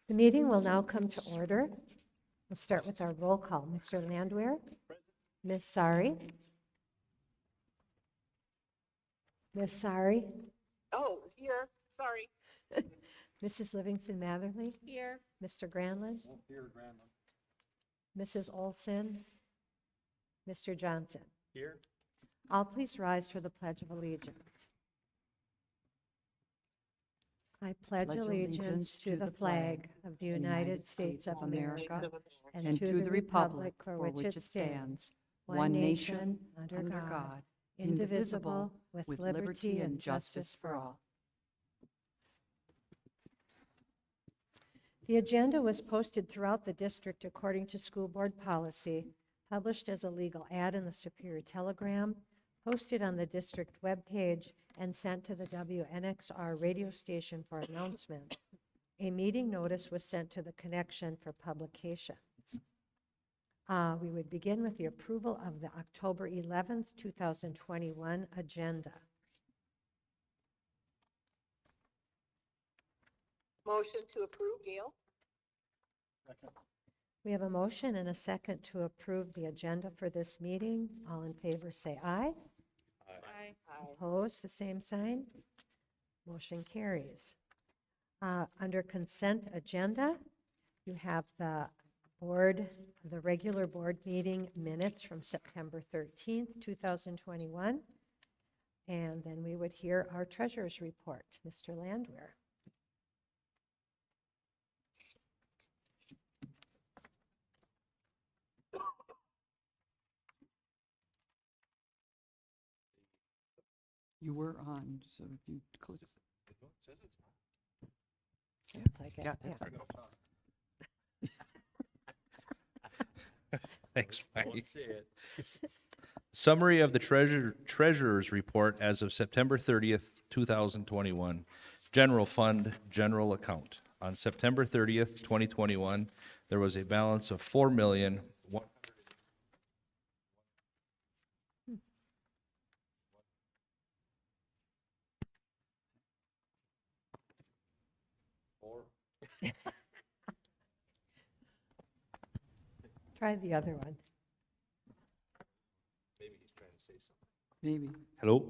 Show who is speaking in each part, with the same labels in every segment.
Speaker 1: The meeting will now come to order. We'll start with our roll call. Mr. Landwehr? Ms. Sari? Ms. Sari?
Speaker 2: Oh, here, sorry.
Speaker 1: Mrs. Livingston Matherly?
Speaker 2: Here.
Speaker 1: Mr. Granlund?
Speaker 3: Here, Grandma.
Speaker 1: Mrs. Olson? Mr. Johnson?
Speaker 3: Here.
Speaker 1: All please rise for the Pledge of Allegiance. I pledge allegiance to the flag of the United States of America and to the republic for which it stands, one nation, under God, indivisible, with liberty and justice for all. The agenda was posted throughout the district according to school board policy, published as a legal ad in the Superior Telegram, posted on the district webpage, and sent to the WNXR radio station for announcement. A meeting notice was sent to the connection for publications. We would begin with the approval of the October 11th, 2021 agenda.
Speaker 2: Motion to approve, Gail.
Speaker 3: Second.
Speaker 1: We have a motion and a second to approve the agenda for this meeting. All in favor say aye.
Speaker 2: Aye.
Speaker 1: Opposed, the same sign. Motion carries. Under consent agenda, you have the regular board meeting minutes from September 13th, 2021. And then we would hear our treasurer's report. Mr. Landwehr.
Speaker 4: You were on, so if you click.
Speaker 1: Sounds like it.
Speaker 4: Yeah,
Speaker 1: Yeah.
Speaker 4: that's
Speaker 5: Thanks, Maggie. Summary of the treasurer's report as of September 30th, 2021. General fund, general account. On September 30th, 2021, there was a balance of $4,000,000.
Speaker 1: Try the other one.
Speaker 5: Maybe he's trying to say something.
Speaker 4: Maybe.
Speaker 5: Hello?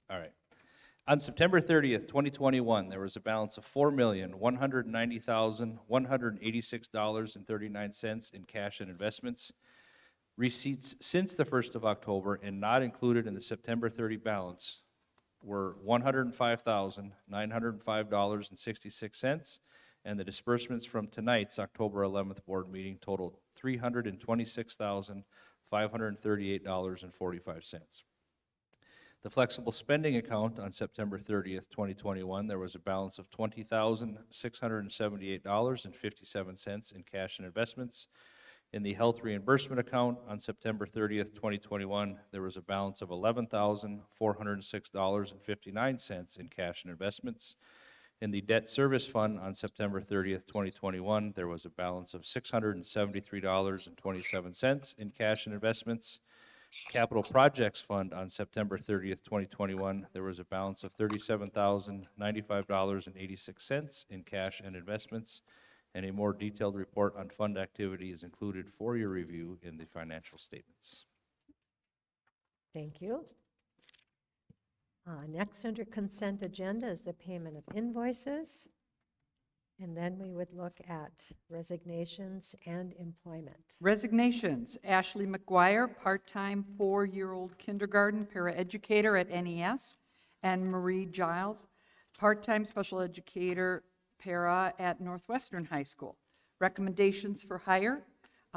Speaker 5: All right. On September 30th, 2021, there was a balance of $4,190,186.39 in cash and investments. Receipts since the 1st of October and not included in the September 30 balance were $105,905.66, and the disbursements from tonight's October 11th board meeting totaled $326,538.45. The flexible spending account on September 30th, 2021, there was a balance of $20,678.57 in cash and investments. In the health reimbursement account on September 30th, 2021, there was a balance of $11,406.59 in cash and investments. In the debt service fund on September 30th, 2021, there was a balance of $673.27 in cash and investments. Capital Projects Fund on September 30th, 2021, there was a balance of $37,095.86 in cash and investments, and a more detailed report on fund activity is included for your review in the financial statements.
Speaker 1: Thank you. Next under consent agenda is the payment of invoices. And then we would look at resignations and employment.
Speaker 4: Resignations. Ashley McGuire, part-time 4-year-old kindergarten paraeducator at NES, and Marie Giles, part-time special educator para at Northwestern High School. Recommendations for hire.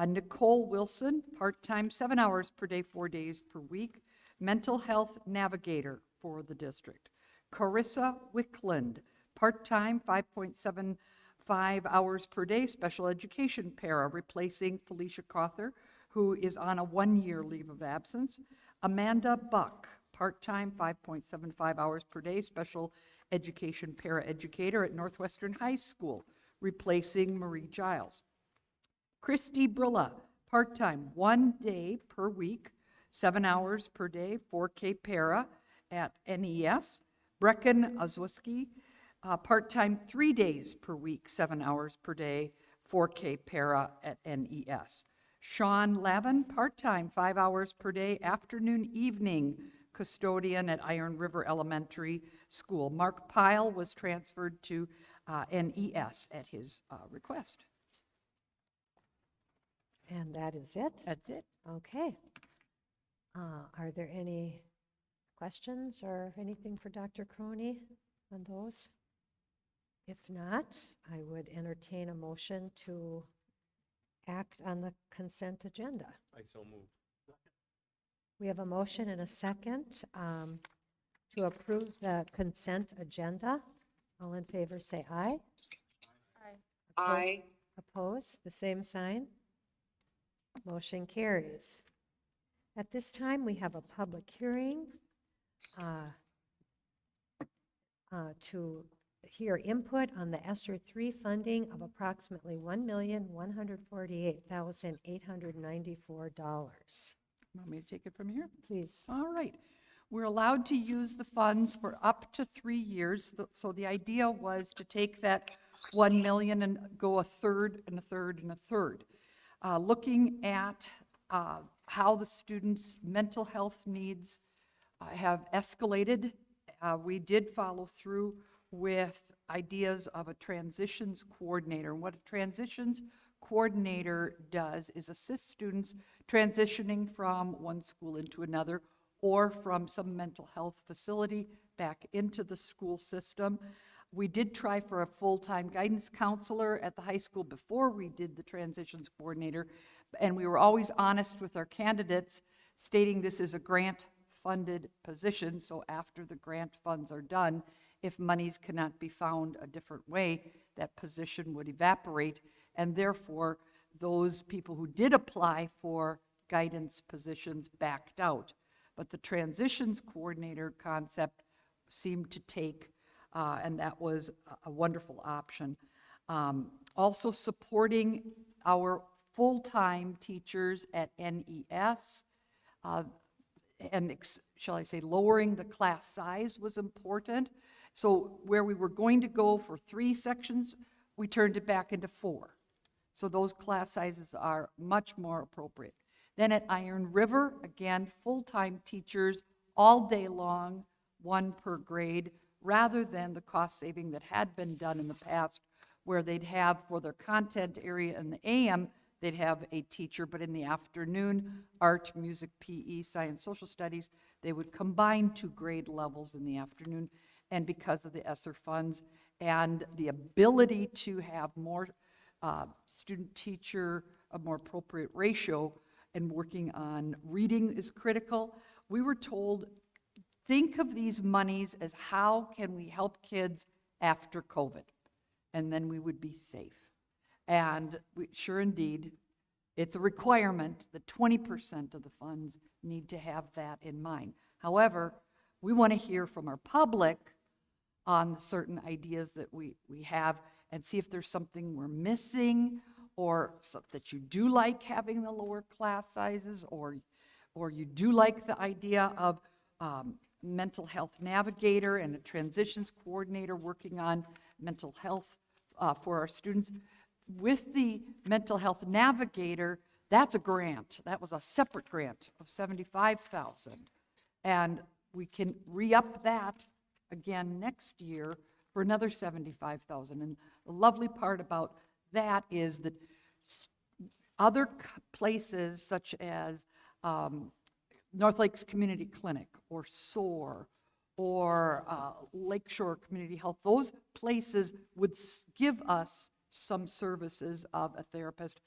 Speaker 4: Nicole Wilson, part-time 7 hours per day, 4 days per week, mental health navigator for the district. Carissa Wickland, part-time 5.75 hours per day, special education para, replacing Felicia Cawthor, who is on a 1-year leave of absence. Amanda Buck, part-time 5.75 hours per day, special education paraeducator at Northwestern High School, replacing Marie Giles. Christy Brilla, part-time 1 day per week, 7 hours per day, 4K para at NES. Brecken Ozwiski, part-time 3 days per week, 7 hours per day, 4K para at NES. Sean Lavin, part-time, 5 hours per day, afternoon, evening, custodian at Iron River Elementary School. Mark Pyle was transferred to NES at his request.
Speaker 1: And that is it?
Speaker 4: That's it.
Speaker 1: Okay. Are there any questions or anything for Dr. Croney on those? If not, I would entertain a motion to act on the consent agenda.
Speaker 3: I so move.
Speaker 1: We have a motion and a second to approve the consent agenda. All in favor, say aye.
Speaker 2: Aye.
Speaker 1: Opposed, the same sign. Motion carries. At this time, we have a public hearing to hear input on the Ester 3 funding of approximately $1,148,894.
Speaker 4: Want me to take it from here?
Speaker 1: Please.
Speaker 4: All right. We're allowed to use the funds for up to 3 years. So the idea was to take that 1 million and go a third and a third and a third. Looking at how the students' mental health needs have escalated, we did follow through with ideas of a transitions coordinator. And what a transitions coordinator does is assist students transitioning from one school into another or from some mental health facility back into the school system. We did try for a full-time guidance counselor at the high school before we did the transitions coordinator, and we were always honest with our candidates, stating this is a grant-funded position, so after the grant funds are done, if monies cannot be found a different way, that position would evaporate, and therefore, those people who did apply for guidance positions backed out. But the transitions coordinator concept seemed to take, and that was a wonderful option. Also supporting our full-time teachers at NES, and shall I say, lowering the class size was important. So where we were going to go for 3 sections, we turned it back into 4. So those class sizes are much more appropriate. Then at Iron River, again, full-time teachers all day long, 1 per grade, rather than the cost saving that had been done in the past, where they'd have for their content area in the AM, they'd have a teacher, but in the afternoon, art, music, PE, science, social studies, they would combine 2 grade levels in the afternoon. And because of the ESSER funds and the ability to have more student-teacher, a more appropriate ratio, and working on reading is critical, we were told, think of these monies as how can we help kids after COVID, and then we would be safe. And sure indeed, it's a requirement that 20% of the funds need to have that in mind. However, we want to hear from our public on certain ideas that we have and see if there's something we're missing or that you do like having the lower class sizes, or you do like the idea of mental health navigator and a transitions coordinator working on mental health for our students. With the mental health navigator, that's a grant. That was a separate grant of $75,000. And we can re-up that again next year for another $75,000. And the lovely part about that is that other places such as North Lakes Community Clinic or SOAR or Lakeshore Community Health, those places would give us some services of a therapist,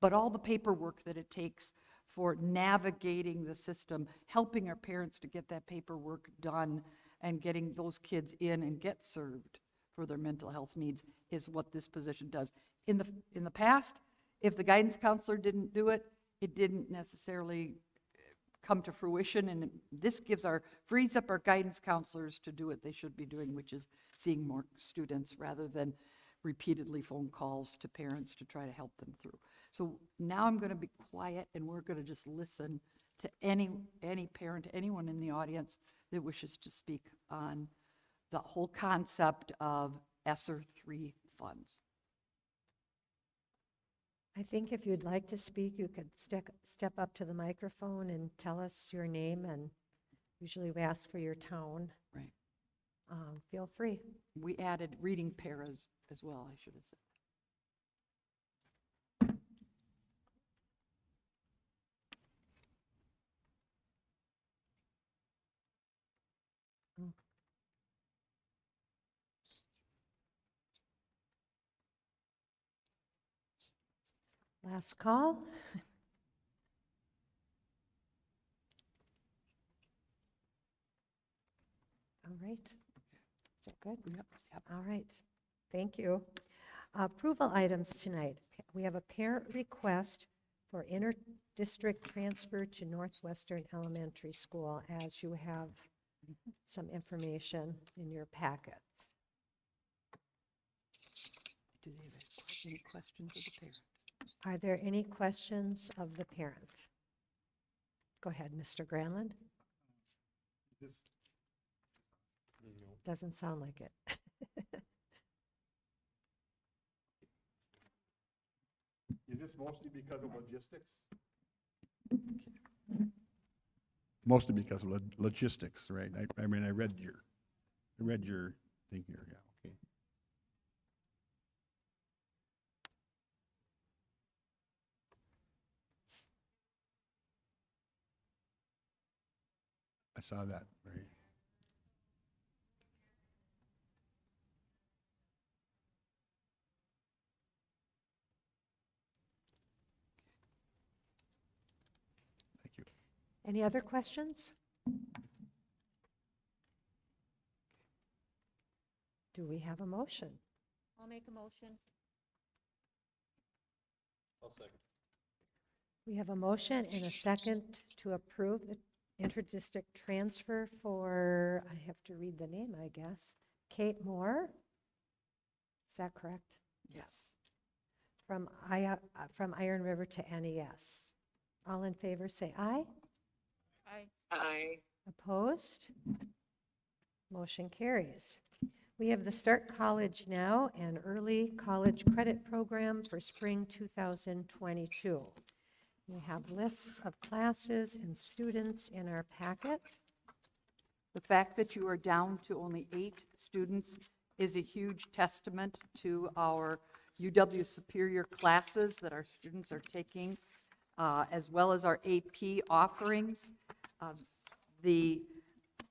Speaker 4: but all the paperwork that it takes for navigating the system, helping our parents to get that paperwork done and getting those kids in and get served for their mental health needs is what this position does. In the past, if the guidance counselor didn't do it, it didn't necessarily come to fruition, and this frees up our guidance counselors to do what they should be doing, which is seeing more students rather than repeatedly phone calls to parents to try to help them through. So now I'm going to be quiet, and we're going to just listen to any parent, anyone in the audience that wishes to speak on the whole concept of ESSER 3 funds.
Speaker 1: I think if you'd like to speak, you could step up to the microphone and tell us your name, and usually we ask for your town.
Speaker 4: Right.
Speaker 1: Feel free.
Speaker 4: We added reading paras as well, I should have said.
Speaker 1: Last call. All right. Is that good?
Speaker 4: Yep.
Speaker 1: All right. Thank you. Approval items tonight. We have a parent request for inter-district transfer to Northwestern Elementary School, as you have some information in your packets.
Speaker 4: Do they have any questions of the parents?
Speaker 1: Are there any questions of the parent? Go ahead, Mr. Granlund.
Speaker 3: This,
Speaker 1: Doesn't sound like it.
Speaker 3: is this mostly because of logistics? Mostly because of logistics, right? I mean, I read your thing here, yeah, okay. I saw that, right? Thank you.
Speaker 1: Any other questions? Do we have a motion?
Speaker 6: I'll make a motion.
Speaker 3: I'll second.
Speaker 1: We have a motion and a second to approve the interdistrict transfer for, I have to read the name, I guess, Kate Moore. Is that correct?
Speaker 4: Yes.
Speaker 1: From Iron River to NES. All in favor, say aye.
Speaker 6: Aye.
Speaker 2: Aye.
Speaker 1: Opposed? Motion carries. We have the Start College Now and Early College Credit Program for spring 2022. We have lists of classes and students in our packet.
Speaker 4: The fact that you are down to only 8 students is a huge testament to our UW Superior classes that our students are taking, as well as our AP offerings. The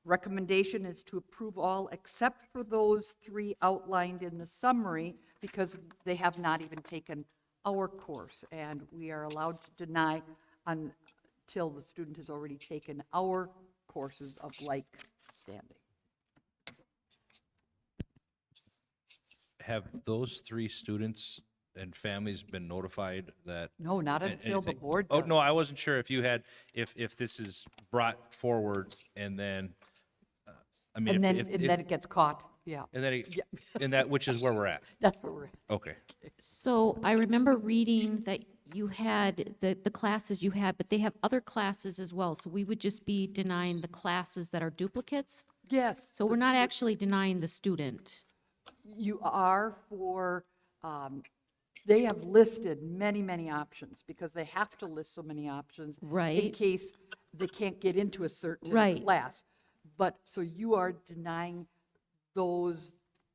Speaker 4: recommendation is to approve all except for those 3 outlined in the summary, because they have not even taken our course, and we are allowed to deny until the student has already taken our courses of like standing.
Speaker 5: Have those 3 students and families been notified that?
Speaker 4: No, not until the
Speaker 5: anything?
Speaker 4: board
Speaker 5: Oh,
Speaker 4: does.
Speaker 5: no, I wasn't sure if you had, if this is brought forward and then, I mean.
Speaker 4: And then,
Speaker 5: if-
Speaker 4: and
Speaker 5: if-
Speaker 4: then it gets caught, yeah.
Speaker 5: And then,
Speaker 4: Yeah.
Speaker 5: and that, which is where we're at.
Speaker 4: That's where we're at.
Speaker 5: Okay.
Speaker 6: So I remember reading that you had the classes you had, but they have other classes as well. So we would just be denying the classes that are duplicates.
Speaker 4: Yes.
Speaker 6: So we're not actually denying the student.
Speaker 4: You are for, they have listed many, many options, because they have to list so many options. In
Speaker 6: Right.
Speaker 4: case they can't get into a certain
Speaker 6: Right.
Speaker 4: class. But, so you are denying those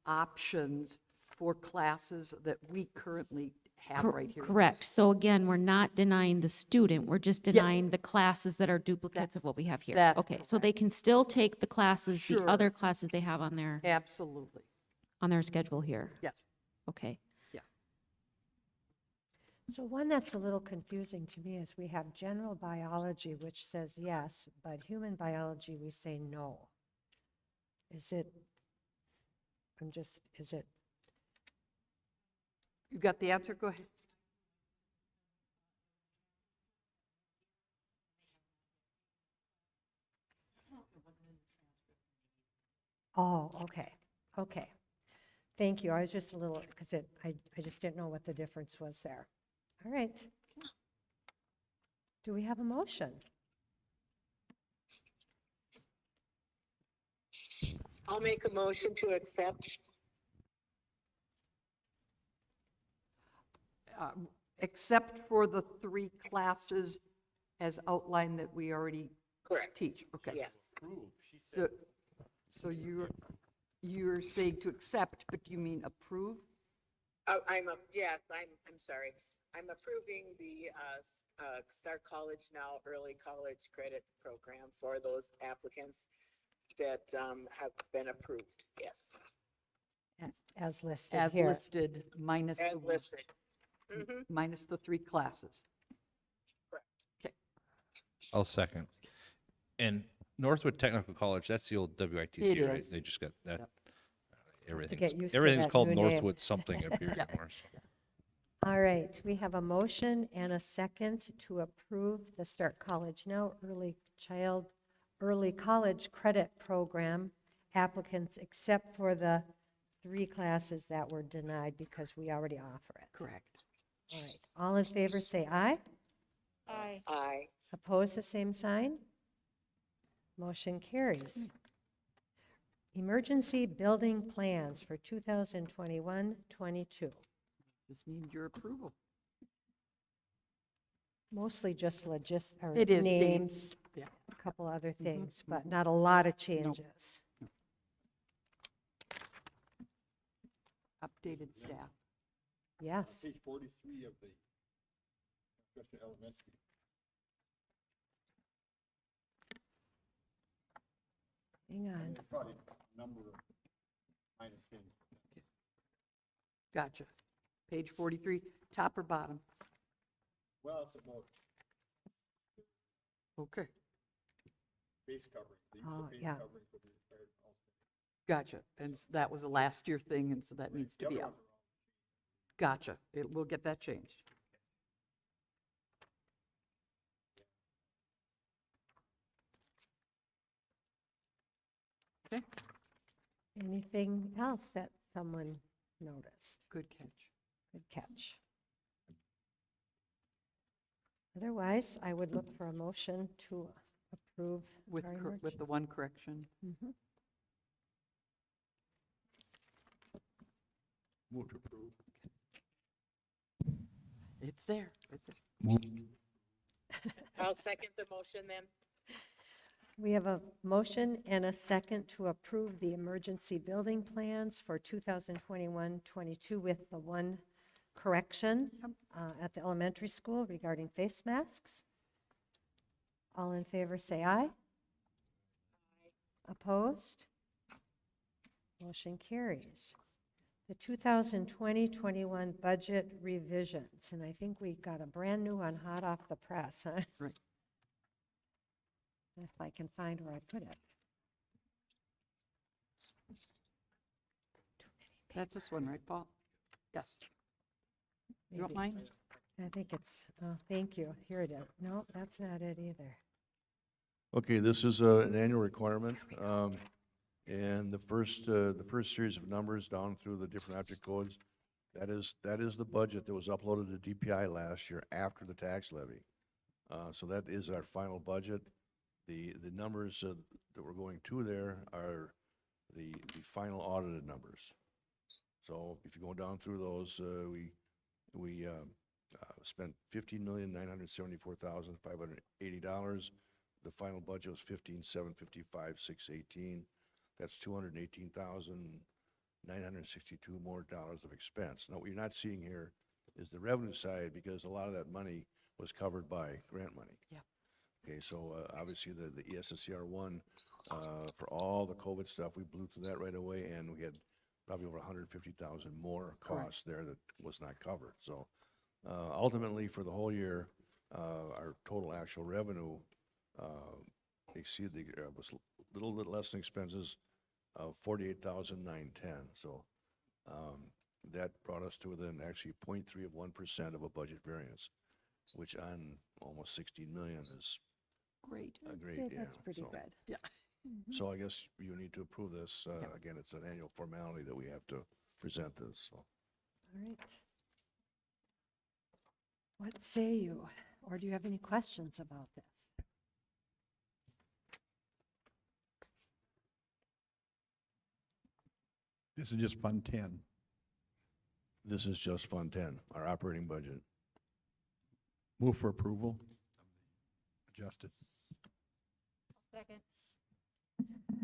Speaker 4: options for classes that we currently have
Speaker 6: Cor-
Speaker 4: right here.
Speaker 6: Correct. So again, we're not denying the student, we're just denying the classes that are duplicates of what we have here.
Speaker 4: That's
Speaker 6: Okay, so they can still take the classes, the
Speaker 4: Sure.
Speaker 6: other classes they have on
Speaker 4: Absolutely,
Speaker 6: their schedule here.
Speaker 4: yes.
Speaker 6: Okay.
Speaker 1: So one that's a little confusing to me is we have general biology, which says yes, but human biology, we say no. Is it, is it,
Speaker 4: You got the answer? Go ahead.
Speaker 1: oh, okay. Thank you. I was just a little, because I just didn't know what the difference was there. All right. Do we have a motion?
Speaker 2: I'll make a motion to accept.
Speaker 4: Except for the 3 classes as outlined that we already
Speaker 2: Correct.
Speaker 4: teach. Okay.
Speaker 2: Yes.
Speaker 4: So, so you're saying to accept, but you mean approve?
Speaker 2: Oh, yes, I'm sorry. I'm approving the Start College Now Early College Credit Program for those applicants that have been approved. Yes,
Speaker 1: As listed
Speaker 4: As
Speaker 1: here.
Speaker 4: listed, minus
Speaker 2: as
Speaker 4: the,
Speaker 2: listed. Mm-hmm.
Speaker 4: minus the 3 classes.
Speaker 2: Correct.
Speaker 4: Okay.
Speaker 5: I'll second. And Northwood Technical College, that's the old WITC,
Speaker 4: It
Speaker 5: right?
Speaker 4: is.
Speaker 5: They just got that.
Speaker 4: Yep.
Speaker 5: Everything's,
Speaker 1: used to
Speaker 5: everything's
Speaker 1: that
Speaker 5: called
Speaker 1: new name.
Speaker 5: Northwood something up here
Speaker 4: Yeah.
Speaker 5: anymore. So.
Speaker 1: All right, we have a motion and a second to approve the Start College Now Early College Credit Program applicants, except for the 3 classes that were denied because we already offer it.
Speaker 4: Correct.
Speaker 1: All right, all in favor say aye.
Speaker 6: Aye.
Speaker 2: Aye.
Speaker 1: Opposed, the same sign. Motion carries. Emergency building plans for 2021-22.
Speaker 4: Just need your approval.
Speaker 1: Mostly just
Speaker 4: It is
Speaker 1: names,
Speaker 4: Yeah.
Speaker 1: a couple other things, but not a lot of changes.
Speaker 4: Updated staff.
Speaker 1: Yes,
Speaker 3: Page 43 of the Northwestern Elementary.
Speaker 1: hang on.
Speaker 3: Probably number of minor changes.
Speaker 4: Gotcha. Page 43, top or bottom?
Speaker 3: Well, it's about
Speaker 4: Okay.
Speaker 3: base covering. They use
Speaker 1: Oh,
Speaker 3: the base
Speaker 1: yeah.
Speaker 3: covering for the entire house.
Speaker 4: Gotcha. And that was a last year thing, and so that needs to
Speaker 3: The
Speaker 4: be
Speaker 3: other
Speaker 4: out.
Speaker 3: ones are all-
Speaker 4: Gotcha. We'll get that changed. Okay,
Speaker 1: Anything else that someone noticed?
Speaker 4: good catch.
Speaker 1: Good catch. Otherwise, I would look for a motion to approve
Speaker 4: With,
Speaker 1: our
Speaker 4: with the
Speaker 1: emergency.
Speaker 4: one correction.
Speaker 1: Mhm.
Speaker 3: Move to approve.
Speaker 4: It's there. It's there.
Speaker 2: I'll second the motion then.
Speaker 1: We have a motion and a second to approve the emergency building plans for 2021-22 with the one correction at the elementary school regarding face masks. All in favor, say aye. Opposed? Motion carries. The 2020-21 budget revisions, and I think we got a brand-new one hot off the press, huh?
Speaker 4: Right.
Speaker 1: If I can find where I put it.
Speaker 4: That's this one, right, Paul? Yes. You want
Speaker 1: Maybe.
Speaker 4: mine?
Speaker 1: I think it's, oh, thank you, here it is. No, that's not it either.
Speaker 7: Okay, this is an annual requirement, and the first series of numbers down through the different object codes, that is the budget that was uploaded to DPI last year after the tax levy. So that is our final budget. The numbers that we're going to there are the final audited numbers. So if you go down through those, we spent $15,974,580. The final budget was $15,755,618. That's $218,962 more dollars of expense. Now, what you're not seeing here is the revenue side, because a lot of that money was covered by grant money.
Speaker 4: Yeah.
Speaker 7: Okay, so obviously the ESSCR one, for all the COVID stuff, we blew through that right away, and we had probably over 150,000 more costs there that was not covered. So ultimately, for the whole year, our total actual revenue exceeded was a little bit less than expenses of 48,910. So that brought us to within actually 0.3 of 1% of a budget variance, which on almost 16 million is
Speaker 4: Great.
Speaker 7: a great,
Speaker 1: Say
Speaker 7: yeah.
Speaker 1: That's pretty
Speaker 7: So-
Speaker 1: good.
Speaker 4: Yeah.
Speaker 7: So I guess you need to approve this. Again, it's an annual formality that we have to present this, so.
Speaker 1: All right. What say you? Or do you have any questions about this?
Speaker 3: This is just Fund 10.
Speaker 7: This is just Fund 10, our operating budget.
Speaker 3: Move for approval. Adjusted.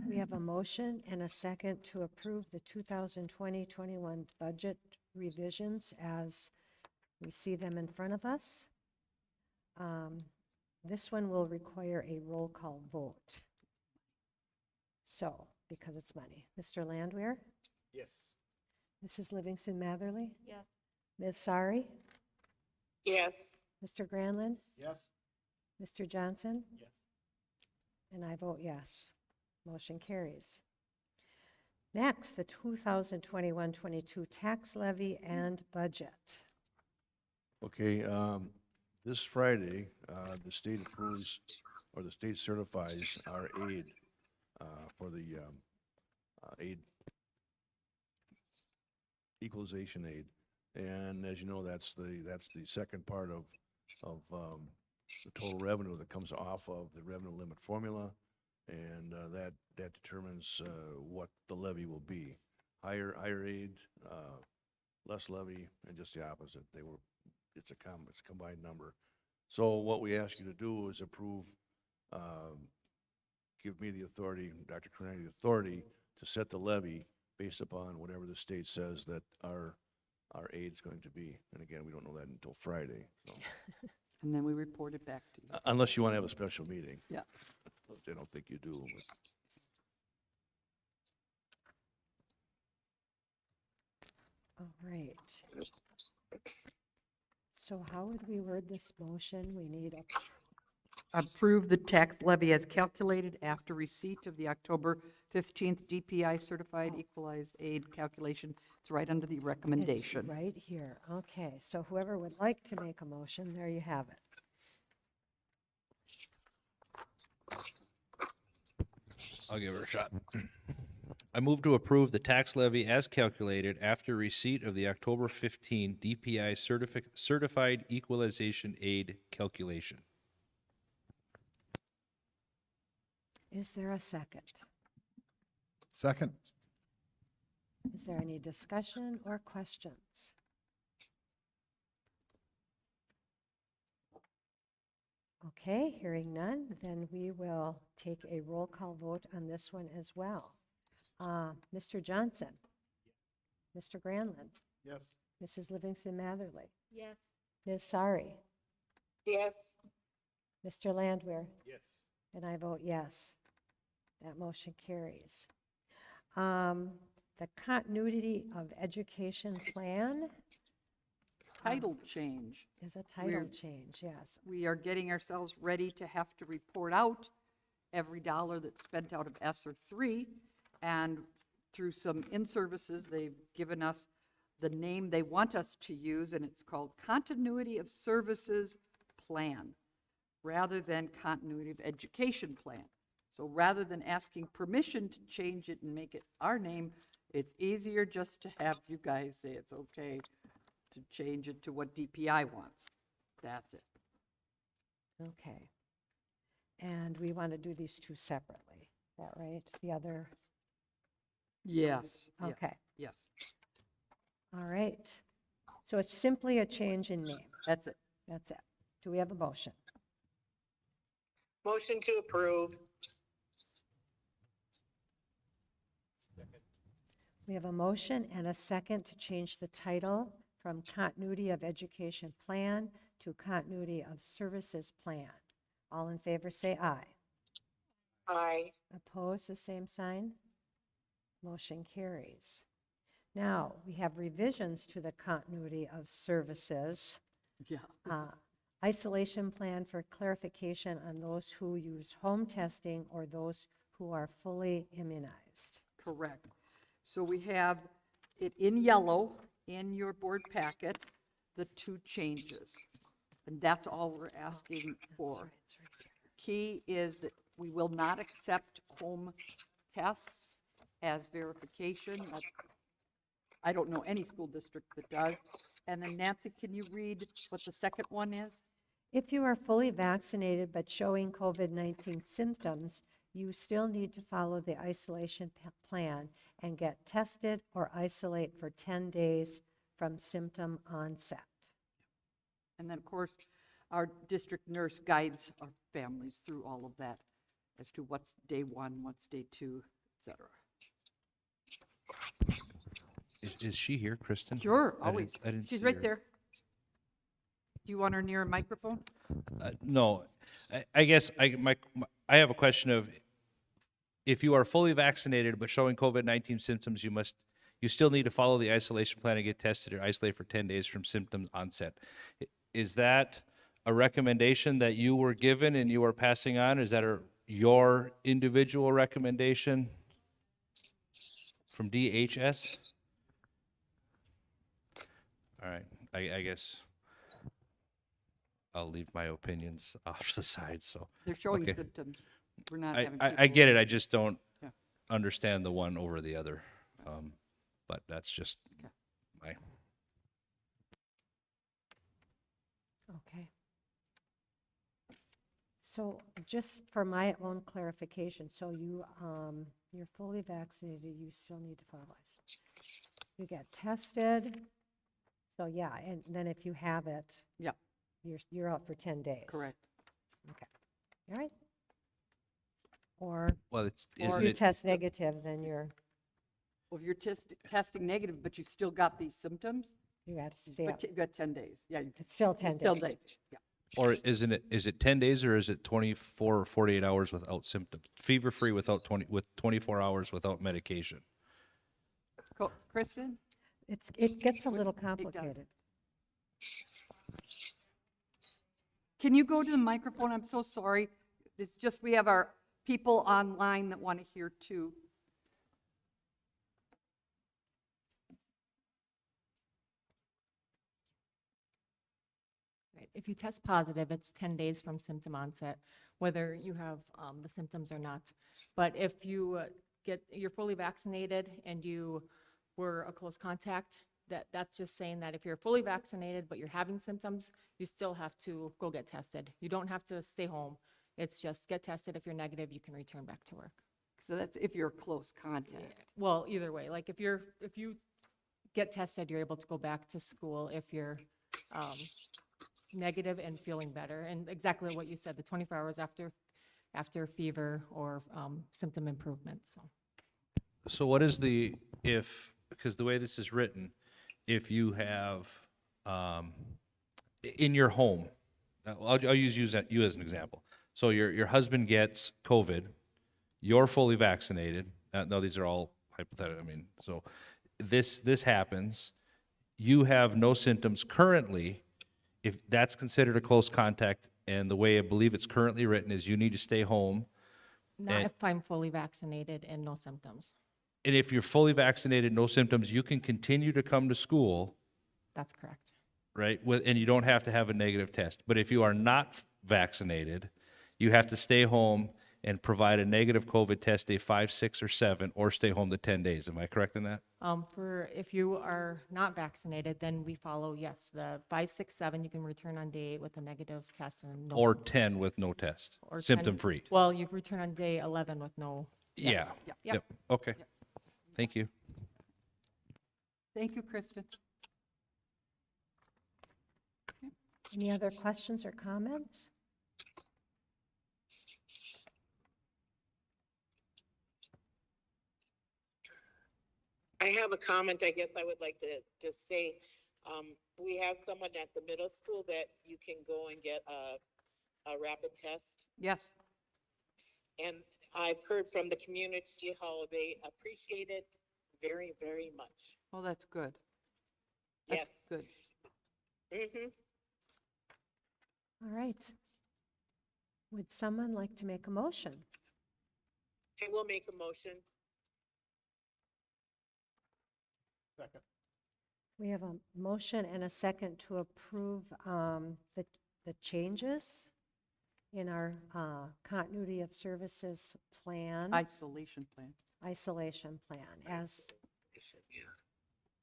Speaker 1: We have a motion and a second to approve the 2020-21 budget revisions as we see them in front of us. This one will require a roll call vote. So, because it's money. Mr. Landwehr?
Speaker 8: Yes.
Speaker 1: Mrs. Livingston Matherly?
Speaker 6: Yes.
Speaker 1: Ms. Sari?
Speaker 2: Yes.
Speaker 1: Mr. Granlund?
Speaker 8: Yes.
Speaker 1: Mr. Johnson?
Speaker 8: Yes.
Speaker 1: And I vote yes. Motion carries. Next, the 2021-22 tax levy and budget.
Speaker 7: Okay, this Friday, the state approves, or the state certifies our aid for the aid, equalization aid. And as you know, that's the second part of the total revenue that comes off of the revenue limit formula. And that determines what the levy will be. Higher aid, less levy, and just the opposite. It's a combined number. So what we ask you to do is approve, give me the authority, Dr. Carnegie, the authority to set the levy based upon whatever the state says that our aid is going to be. And again, we don't know that until Friday. So.
Speaker 4: And then we report it back to you.
Speaker 7: Unless you want to have a special meeting.
Speaker 4: Yeah.
Speaker 7: Which I don't think you do. But.
Speaker 1: All right. So how would we word this motion? We need
Speaker 4: Approve the tax levy as calculated after receipt of the October 15th DPI certified equalized aid calculation. It's right under the
Speaker 1: it's
Speaker 4: recommendation.
Speaker 1: right here. Okay, so whoever would like to make a motion, there you have it.
Speaker 5: I'll give her a shot. I move to approve the tax levy as calculated after receipt of the October 15 DPI certified equalization aid calculation.
Speaker 1: Is there a second?
Speaker 3: Second.
Speaker 1: Is there any discussion or questions? Okay, hearing none, then we will take a roll call vote on this one as well. Mr. Johnson? Mr. Granlund?
Speaker 8: Yes.
Speaker 1: Mrs. Livingston Matherly?
Speaker 6: Yes.
Speaker 1: Ms. Sari?
Speaker 2: Yes.
Speaker 1: Mr. Landwehr?
Speaker 8: Yes.
Speaker 1: And I vote yes. That motion carries. The continuity of education plan
Speaker 4: Title change.
Speaker 1: is a title
Speaker 4: We're-
Speaker 1: change, yes.
Speaker 4: We are getting ourselves ready to have to report out every dollar that's spent out of ESSER 3. And through some in-services, they've given us the name they want us to use, and it's called Continuity of Services Plan, rather than Continuity of Education Plan. So rather than asking permission to change it and make it our name, it's easier just to have you guys say it's okay to change it to what DPI wants. That's it.
Speaker 1: Okay. And we want to do these two separately, is that right? The other,
Speaker 4: Yes. yes,
Speaker 1: okay,
Speaker 4: Yes,
Speaker 1: all right. So it's simply a change in name,
Speaker 4: that's it.
Speaker 1: that's it. Do we have a motion?
Speaker 2: Motion to approve.
Speaker 1: We have a motion and a second to change the title from Continuity of Education Plan to Continuity of Services Plan. All in favor, say aye.
Speaker 2: Aye.
Speaker 1: Opposed, the same sign. Motion carries. Now, we have revisions to the Continuity of Services
Speaker 4: Yeah.
Speaker 1: isolation plan for clarification on those who use home testing or those who are fully immunized.
Speaker 4: Correct. So we have it in yellow in your board packet, the two changes. And that's all we're asking for. Key is that we will not accept home tests as verification. I don't know any school district that does. And then Nancy, can you read what the second one is?
Speaker 1: If you are fully vaccinated but showing COVID-19 symptoms, you still need to follow the isolation plan and get tested or isolate for 10 days from symptom onset.
Speaker 4: And then, of course, our district nurse guides our families through all of that as to what's day 1, what's day 2, et cetera.
Speaker 5: Is she here, Kristen?
Speaker 4: Sure,
Speaker 5: I didn't-
Speaker 4: always.
Speaker 5: I didn't
Speaker 4: She's
Speaker 5: see
Speaker 4: right
Speaker 5: her.
Speaker 4: there. Do you want her near a microphone?
Speaker 5: No, I guess I have a question of, if you are fully vaccinated but showing COVID-19 symptoms, you still need to follow the isolation plan and get tested or isolate for 10 days from symptom onset. Is that a recommendation that you were given and you are passing on? Is that your individual recommendation from DHS? All right, I guess I'll leave my opinions off to the side, so.
Speaker 4: They're showing
Speaker 5: Okay.
Speaker 4: symptoms. We're not
Speaker 5: I
Speaker 4: having.
Speaker 5: I
Speaker 4: people-
Speaker 5: get it, I just don't
Speaker 4: Yeah.
Speaker 5: understand the one over the other. But that's just
Speaker 4: Okay.
Speaker 5: my,
Speaker 1: Okay. So just for my own clarification, so you're fully vaccinated, you still need to follow us. You get tested, so yeah, and then if you have it,
Speaker 4: Yeah,
Speaker 1: you're out for 10 days.
Speaker 4: correct.
Speaker 1: Okay, all right. Or
Speaker 5: well, it's,
Speaker 1: if
Speaker 5: isn't
Speaker 1: you
Speaker 5: it,
Speaker 1: test negative, then
Speaker 4: Well, if you're testing negative, but you still got these symptoms,
Speaker 1: you got to stay out.
Speaker 4: you got 10 days. Yeah,
Speaker 1: It's still
Speaker 4: you're
Speaker 1: 10
Speaker 4: still
Speaker 1: days.
Speaker 4: days. Yeah.
Speaker 5: or is it 10 days or is it 24 or 48 hours without symptoms? Fever-free with 24 hours without medication?
Speaker 4: Kristen?
Speaker 1: It gets a little complicated.
Speaker 4: Can you go to the microphone? I'm so sorry. It's just we have our people online that want to hear too.
Speaker 8: Right. If you test positive, it's 10 days from symptom onset, whether you have the symptoms or not. But if you you're fully vaccinated and you were a close contact, that's just saying that if you're fully vaccinated but you're having symptoms, you still have to go get tested. You don't have to stay home. It's just get tested. If you're negative, you can return back to work.
Speaker 4: So that's if you're close contact.
Speaker 8: Well, either way, like if you get tested, you're able to go back to school if you're negative and feeling better. And exactly what you said, the 24 hours after fever or symptom improvement, so.
Speaker 5: So what is because the way this is written, if you have, in your home, I'll use you as an example. So your husband gets COVID, you're fully vaccinated. No, these are all hypothetical. I mean, so this happens. You have no symptoms currently. If that's considered a close contact, and the way I believe it's currently written is you need to stay home.
Speaker 8: Not
Speaker 5: And-
Speaker 8: if I'm fully vaccinated and no symptoms.
Speaker 5: And if you're fully vaccinated, no symptoms, you can continue to come to school,
Speaker 8: That's correct.
Speaker 5: right? And you don't have to have a negative test. But if you are not vaccinated, you have to stay home and provide a negative COVID test day 5, 6, or 7, or stay home the 10 days. Am I correct in that?
Speaker 8: If you are not vaccinated, then we follow, yes, the 5, 6, 7, you can return on day 8 with a negative test and no.
Speaker 5: Or 10 with no test,
Speaker 8: or 10
Speaker 5: symptom-free?
Speaker 8: Well, you return on day 11 with no.
Speaker 5: Yeah.
Speaker 4: Yeah.
Speaker 5: Yep. Okay. Thank you.
Speaker 4: Thank you, Kristen.
Speaker 1: Any other questions or comments?
Speaker 2: I have a comment, I guess I would like to just say, we have someone at the middle school that you can go and get a rapid test.
Speaker 4: Yes.
Speaker 2: And I've heard from the community how they appreciate it very, very much.
Speaker 4: Oh, that's good.
Speaker 2: Yes.
Speaker 4: That's good.
Speaker 2: Mm-hmm.
Speaker 1: All right. Would someone like to make a motion?
Speaker 2: I will make a motion.
Speaker 3: Second.
Speaker 1: We have a motion and a second to approve the changes in our continuity of services plan,
Speaker 4: Isolation plan.
Speaker 1: isolation plan, as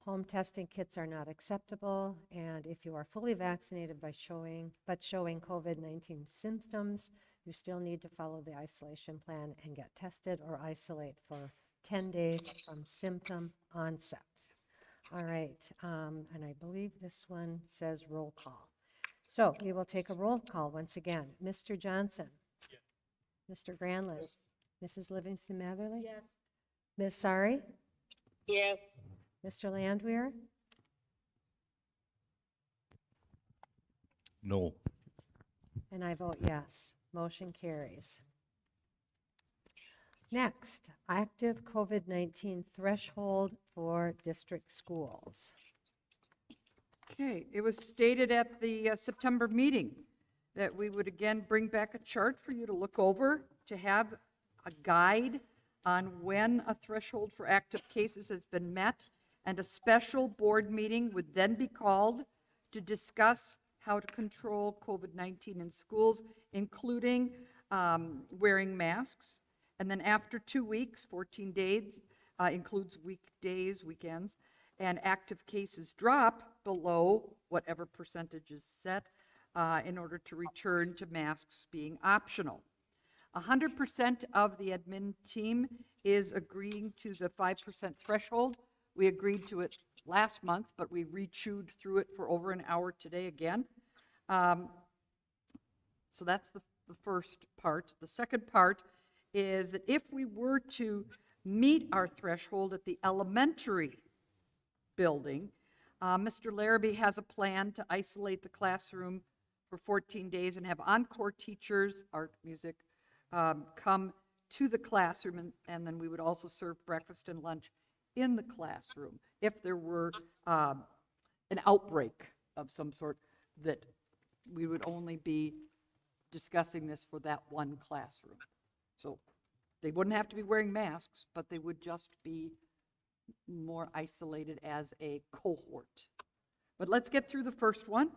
Speaker 1: home testing kits are not acceptable, and if you are fully vaccinated but showing COVID-19 symptoms, you still need to follow the isolation plan and get tested or isolate for 10 days from symptom onset. All right, and I believe this one says roll call. So we will take a roll call once again. Mr. Johnson? Yes. Mr. Granlund? Mrs. Livingston Matherly?
Speaker 6: Yes.
Speaker 1: Ms. Sari?
Speaker 2: Yes.
Speaker 1: Mr. Landwehr?
Speaker 5: No.
Speaker 1: And I vote yes. Motion carries. Next, active COVID-19 threshold for district schools.
Speaker 4: Okay, it was stated at the September meeting that we would again bring back a chart for you to look over, to have a guide on when a threshold for active cases has been met, and a special board meeting would then be called to discuss how to control COVID-19 in schools, including wearing masks. And then after 2 weeks, 14 days, includes weekdays, weekends, and active cases drop below whatever percentage is set in order to return to masks being optional. 100% of the admin team is agreeing to the 5% threshold. We agreed to it last month, but we re-chewed through it for over an hour today again. So that's the first part. The second part is that if we were to meet our threshold at the elementary building, Mr. Larrabee has a plan to isolate the classroom for 14 days and have encore teachers, art, music, come to the classroom, and then we would also serve breakfast and lunch in the classroom if there were an outbreak of some sort, that we would only be discussing this for that one classroom. So they wouldn't have to be wearing masks, but they would just be more isolated as a cohort. But let's get through the first one,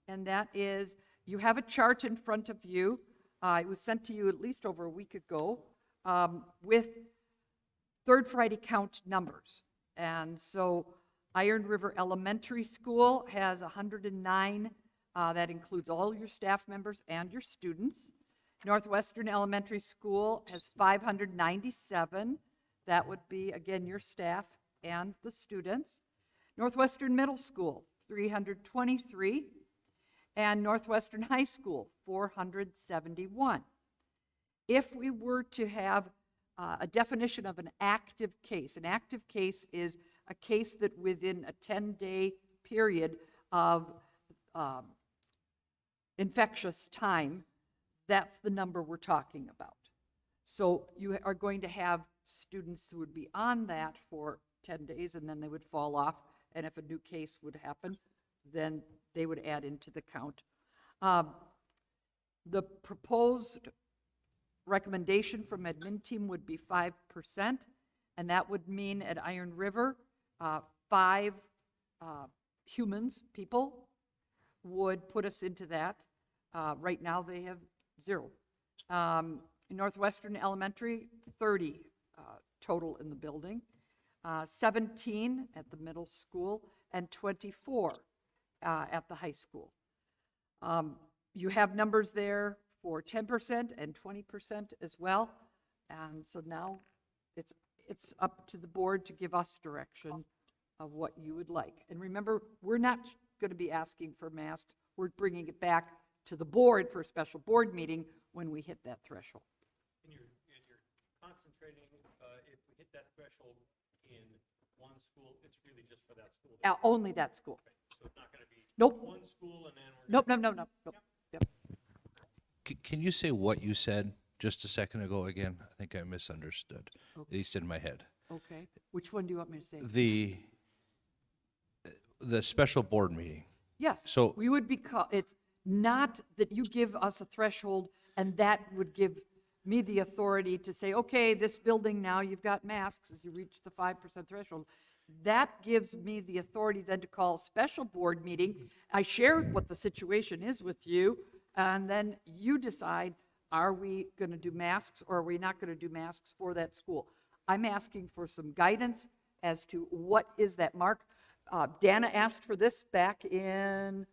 Speaker 4: and that is, you have a chart in front of you. It was sent to you at least over a week ago with third Friday count numbers. And so Iron River Elementary School has 109. That includes all your staff members and your students. Northwestern Elementary School has 597. That would be, again, your staff and the students. Northwestern Middle School, 323. And Northwestern High School, 471. If we were to have a definition of an active case is a case that within a 10-day period of infectious time, that's the number we're talking about. So you are going to have students who would be on that for 10 days and then they would fall off. And if a new case would happen, then they would add into the count. The proposed recommendation from admin team would be 5%, and that would mean at Iron River, 5 humans, people, would put us into that. Right now they have 0. In Northwestern Elementary, 30 total in the building, 17 at the middle school, and 24 at the high school. You have numbers there for 10% and 20% as well. And so now it's up to the board to give us direction of what you would like. And remember, we're not going to be asking for masks. We're bringing it back to the board for a special board meeting when we hit that threshold.
Speaker 9: And you're concentrating, if we hit that threshold in one school, it's really just for that school.
Speaker 4: Only that school.
Speaker 9: Okay. So it's not going to be
Speaker 4: Nope.
Speaker 9: one school and then we're
Speaker 4: Nope.
Speaker 9: gonna-
Speaker 5: Can you say what you said just a second ago again? I think I misunderstood, at least in my head.
Speaker 4: Okay. Which one do you want me to say?
Speaker 5: The special board meeting.
Speaker 4: Yes.
Speaker 5: So-
Speaker 4: we would be, it's not that you give us a threshold and that would give me the authority to say, okay, this building now, you've got masks as you reach the 5% threshold. That gives me the authority then to call a special board meeting. I share what the situation is with you, and then you decide, are we going to do masks or are we not going to do masks for that school? I'm asking for some guidance as to what is that mark. Dana asked for this back in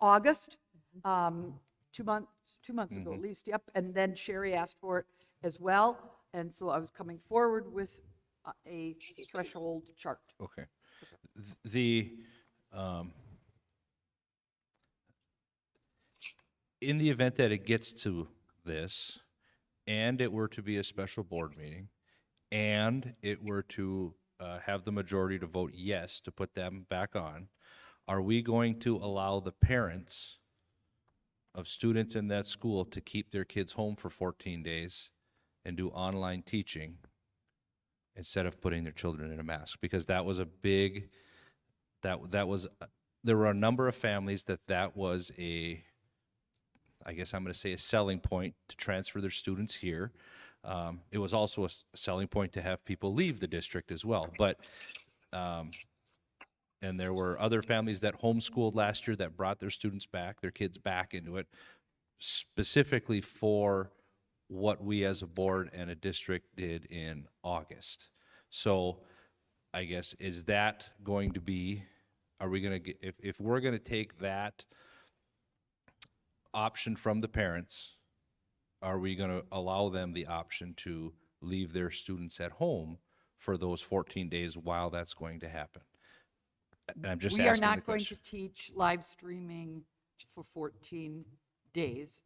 Speaker 4: August, 2 months, 2 months ago at least, yep. And then Sherry asked for it as well. And so I was coming forward with a threshold chart.
Speaker 5: Okay. The, in the event that it gets to this, and it were to be a special board meeting, and it were to have the majority to vote yes to put them back on, are we going to allow the parents of students in that school to keep their kids home for 14 days and do online teaching instead of putting their children in a mask? Because that was a big, that was, there were a number of families that was a, I guess I'm going to say a selling point to transfer their students here. It was also a selling point to have people leave the district as well. But, and there were other families that homeschooled last year that brought their students back, their kids back into it, specifically for what we as a board and a district did in August. So I guess, is that going to be, are we going to, if we're going to take that option from the parents, are we going to allow them the option to leave their students at home for those 14 days while that's going to happen? And I'm just
Speaker 4: We are
Speaker 5: asking the
Speaker 4: not going
Speaker 5: question.
Speaker 4: to teach live streaming for 14 days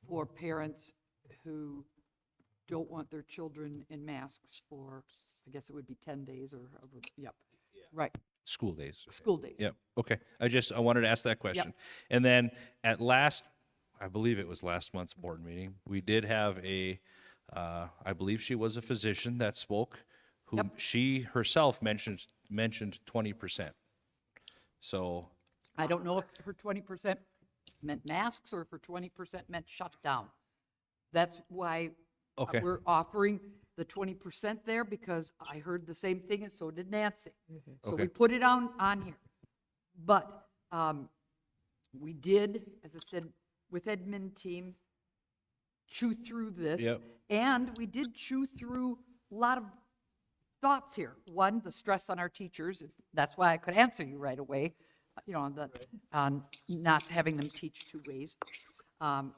Speaker 4: for parents who don't want their children in masks for, I guess it would be 10 days or, yep, right,
Speaker 5: School days.
Speaker 4: school days.
Speaker 5: Yep, okay. I wanted to ask that question. And then at last, I believe it was last month's board meeting, we did have a, I believe she was a physician that spoke, who
Speaker 4: Yep.
Speaker 5: she herself mentioned 20%. So,
Speaker 4: I don't know if her 20% meant masks or if her 20% meant shutdown. That's why
Speaker 5: okay,
Speaker 4: we're offering the 20% there, because I heard the same thing and so did Nancy. So we
Speaker 5: Okay.
Speaker 4: put it on here. But we did, as I said, with admin team, chew through this.
Speaker 5: Yep.
Speaker 4: And we did chew through a lot of thoughts here. One, the stress on our teachers. That's why I could answer you right away, on not having them teach 2 ways, and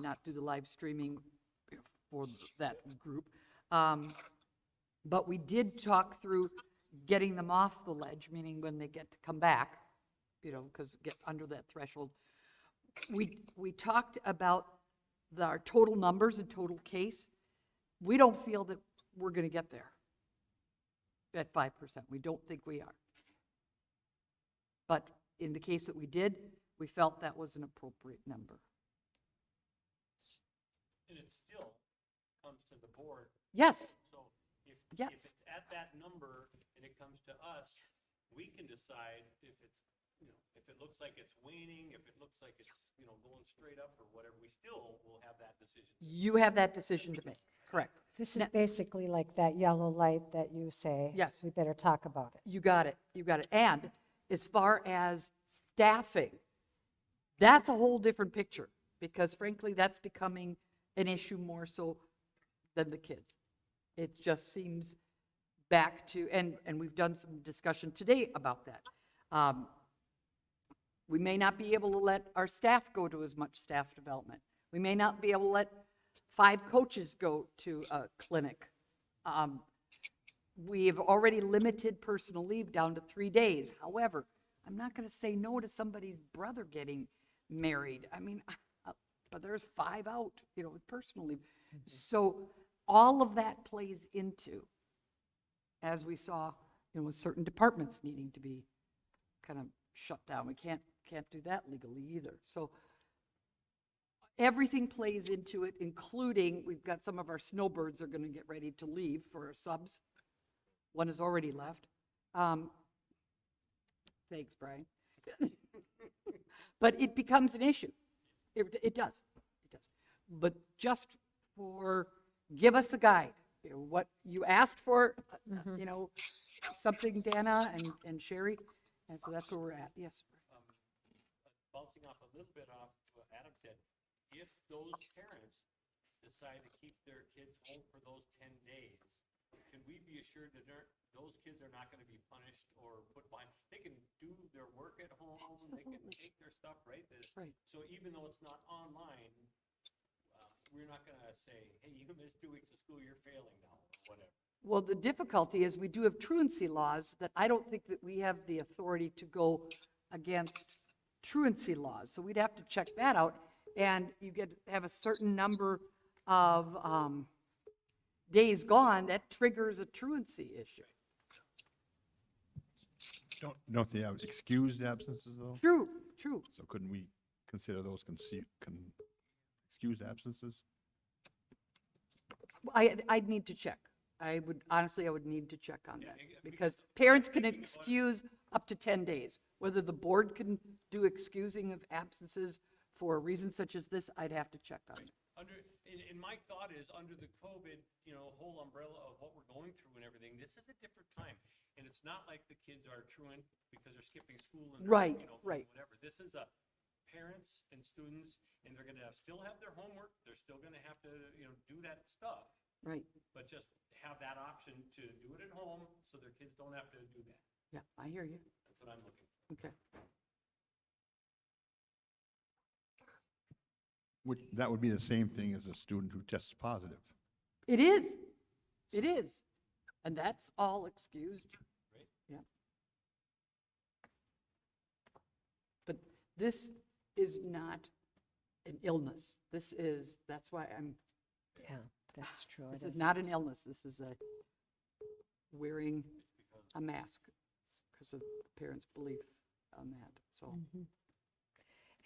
Speaker 4: not do the live streaming for that group. But we did talk through getting them off the ledge, meaning when they get to come back, because get under that threshold. We talked about our total numbers and total case. We don't feel that we're going to get there at 5%. We don't think we are. But in the case that we did, we felt that was an appropriate number.
Speaker 9: And it still comes to the board.
Speaker 4: Yes,
Speaker 9: So if
Speaker 4: Yes.
Speaker 9: it's at that number and it comes to us, we can decide if it's, if it looks like it's waning, if it looks like it's, going straight up or whatever, we still will have that decision.
Speaker 4: you have that decision to make, correct.
Speaker 1: This is
Speaker 4: Now-
Speaker 1: basically like that yellow light that you say.
Speaker 4: Yes.
Speaker 1: We better talk about it.
Speaker 4: You got it, you got it. And as far as staffing, that's a whole different picture, because frankly, that's becoming an issue more so than the kids. It just seems back to, and we've done some discussion today about that. We may not be able to let our staff go to as much staff development. We may not be able to let 5 coaches go to a clinic. We have already limited personal leave down to 3 days. However, I'm not going to say no to somebody's brother getting married. I mean, but there's 5 out, with personal leave. So all of that plays into, as we saw, with certain departments needing to be kind of shut down. We can't do that legally either. So everything plays into it, including we've got some of our snowbirds are going to get ready to leave for our subs. One has already left. Thanks, Brian. But it becomes an issue. It does. It does. But just give us a guide. What you asked for, something, Dana and Sherry. And so that's where we're at. Yes.
Speaker 9: Bouncing off a little bit off what Adam said, if those parents decide to keep their kids home for those 10 days, can we be assured that those kids are not gonna be punished or put behind? They can do their work at home, they can take their stuff, right?
Speaker 4: Right.
Speaker 9: So even though it's not online, we're not gonna say, hey, you missed 2 weeks of school, you're failing now, or whatever.
Speaker 4: Well, the difficulty is we do have truancy laws that I don't think that we have the authority to go against truancy laws. So we'd have to check that out. And you have a certain number of days gone, that triggers a truancy issue.
Speaker 3: Don't they have excused absences though?
Speaker 4: True, true.
Speaker 3: So couldn't we consider those excused absences?
Speaker 4: I'd need to check. I would need to check on that.
Speaker 9: Yeah,
Speaker 4: Because parents can excuse up to 10 days. Whether the board can do excusing of absences for reasons such as this, I'd have to check on it.
Speaker 9: And my thought is, under the COVID, whole umbrella of what we're going through and everything, this is a different time. And it's not like the kids are truant because they're skipping school and they're,
Speaker 4: Right, right.
Speaker 9: whatever. This is a parents and students, and they're gonna still have their homework, they're still gonna have to, do that stuff,
Speaker 4: Right.
Speaker 9: but just have that option to do it at home so their kids don't have to do that.
Speaker 4: Yeah, I hear you.
Speaker 9: That's what I'm looking for.
Speaker 4: Okay.
Speaker 3: That would be the same thing as a student who tests positive.
Speaker 4: It is. It is. And that's all excused.
Speaker 9: Right.
Speaker 4: Yeah. But this is not an illness. That's why
Speaker 1: Yeah, that's true.
Speaker 4: this is not an illness. This is a wearing a mask because of parents' belief on that, so.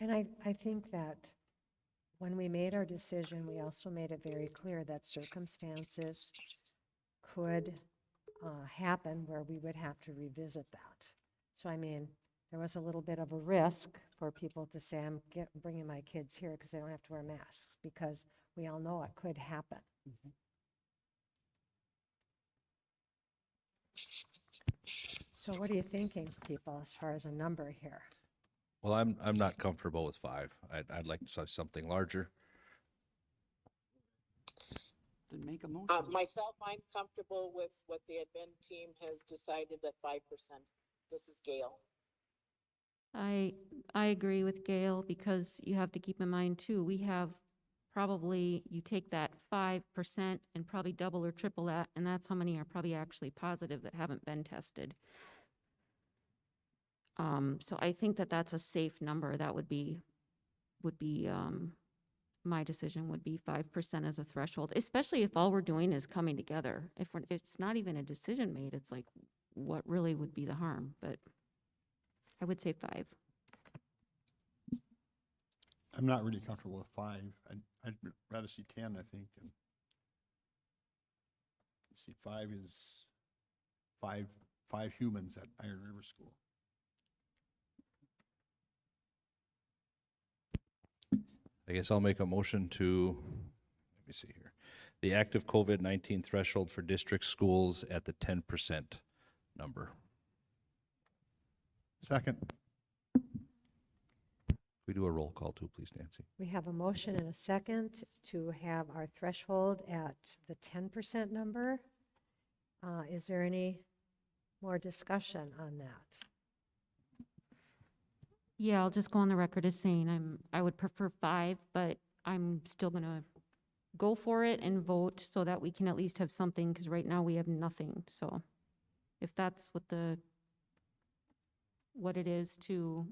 Speaker 1: And I think that when we made our decision, we also made it very clear that circumstances could happen where we would have to revisit that. So, I mean, there was a little bit of a risk for people to say, I'm bringing my kids here because they don't have to wear masks, because we all know it could happen. So what are you thinking, people, as far as a number here?
Speaker 5: Well, I'm not comfortable with 5. I'd like to see something larger.
Speaker 4: Then make a motion.
Speaker 2: Myself, I'm comfortable with what the admin team has decided at 5%. This is Gail.
Speaker 6: I agree with Gail, because you have to keep in mind too, we have probably, you take that 5% and probably double or triple that, and that's how many are probably actually positive that haven't been tested. So I think that that's a safe number. That would be, my decision would be 5% as a threshold, especially if all we're doing is coming together. If it's not even a decision made, it's like, what really would be the harm? But I would say 5.
Speaker 3: I'm not really comfortable with 5. I'd rather see 10, I think. And see, 5 is five humans at Iron River School.
Speaker 5: I guess I'll make a motion to, let me see here, the active COVID-19 threshold for district schools at the 10% number.
Speaker 3: Second.
Speaker 5: We do a roll call too, please, Nancy.
Speaker 1: We have a motion and a second to have our threshold at the 10% number. Is there any more discussion on that?
Speaker 6: Yeah, I'll just go on the record as saying I would prefer 5, but I'm still gonna go for it and vote so that we can at least have something, because right now we have nothing. So if that's what it is to,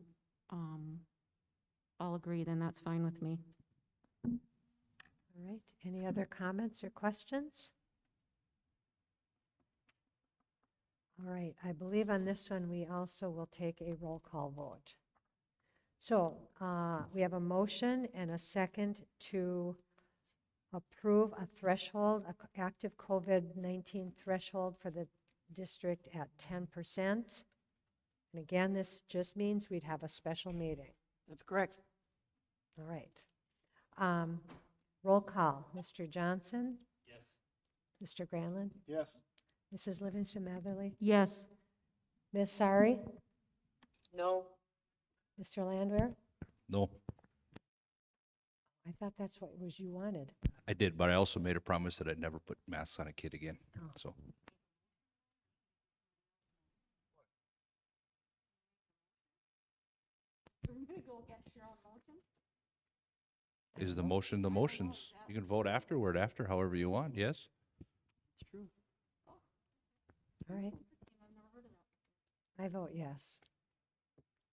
Speaker 6: I'll agree, then that's fine with me.
Speaker 1: All right, any other comments or questions? All right, I believe on this one, we also will take a roll call vote. So we have a motion and a second to approve a threshold, an active COVID-19 threshold for the district at 10%. And again, this just means we'd have a special meeting.
Speaker 4: That's correct.
Speaker 1: All right. Roll call. Mr. Johnson?
Speaker 9: Yes.
Speaker 1: Mr. Granlund?
Speaker 3: Yes.
Speaker 1: Mrs. Livingston Matherly?
Speaker 6: Yes,
Speaker 1: Ms. Sari?
Speaker 2: No,
Speaker 1: Mr. Landwehr?
Speaker 5: No,
Speaker 1: I thought that's what was you wanted.
Speaker 5: I did, but I also made a promise that I'd never put masks on a kid again. So, is the motion the motions? You can vote afterward, after, however you want, yes?
Speaker 4: It's true.
Speaker 1: All right. I vote yes.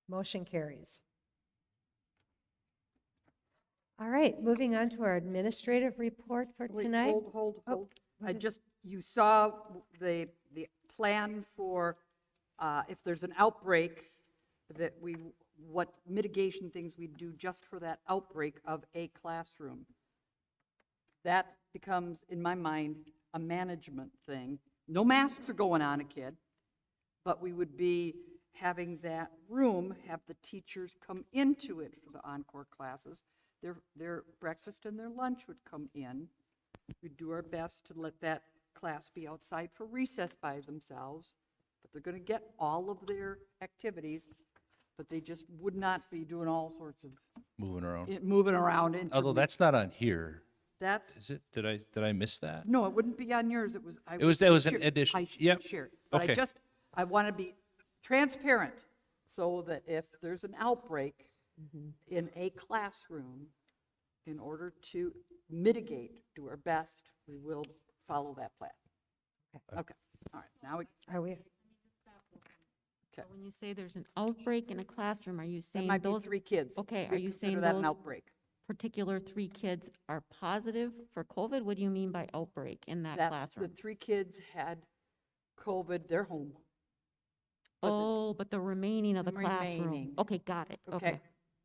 Speaker 1: Motion carries. All right, moving on to our administrative report for
Speaker 4: Wait,
Speaker 1: tonight.
Speaker 4: hold.
Speaker 1: Oh,
Speaker 4: I just, you saw the plan for, if there's an outbreak, that what mitigation things we do just for that outbreak of a classroom. That becomes, in my mind, a management thing. No masks are going on a kid, but we would be having that room, have the teachers come into it for the encore classes. Their breakfast and their lunch would come in. We'd do our best to let that class be outside for recess by themselves, but they're going to get all of their activities, but they just would not be doing all sorts of
Speaker 5: Moving around.
Speaker 4: moving around.
Speaker 5: Although that's not on here,
Speaker 4: That's,
Speaker 5: is it? Did I miss that?
Speaker 4: no, it wouldn't be on yours. It was.
Speaker 5: It was an addition.
Speaker 4: I should
Speaker 5: Yep.
Speaker 4: share it. But
Speaker 5: Okay.
Speaker 4: I want to be transparent so that if there's an outbreak in a classroom, in order to mitigate, do our best, we will follow that plan. Okay, all right, now we,
Speaker 1: Are we,
Speaker 6: So when you say there's an outbreak in a classroom, are you
Speaker 4: that
Speaker 6: saying
Speaker 4: might be
Speaker 6: those
Speaker 4: 3 kids.
Speaker 6: okay,
Speaker 4: We
Speaker 6: are you
Speaker 4: consider
Speaker 6: saying
Speaker 4: that an
Speaker 6: those-
Speaker 4: outbreak?
Speaker 6: particular 3 kids are positive for COVID? What do you mean by outbreak in that
Speaker 4: That's, the
Speaker 6: classroom?
Speaker 4: 3 kids had COVID, they're home. But the-
Speaker 6: Oh, but the remaining of the classroom.
Speaker 4: Remaining.
Speaker 6: Okay, got it.
Speaker 4: Okay,
Speaker 6: Okay.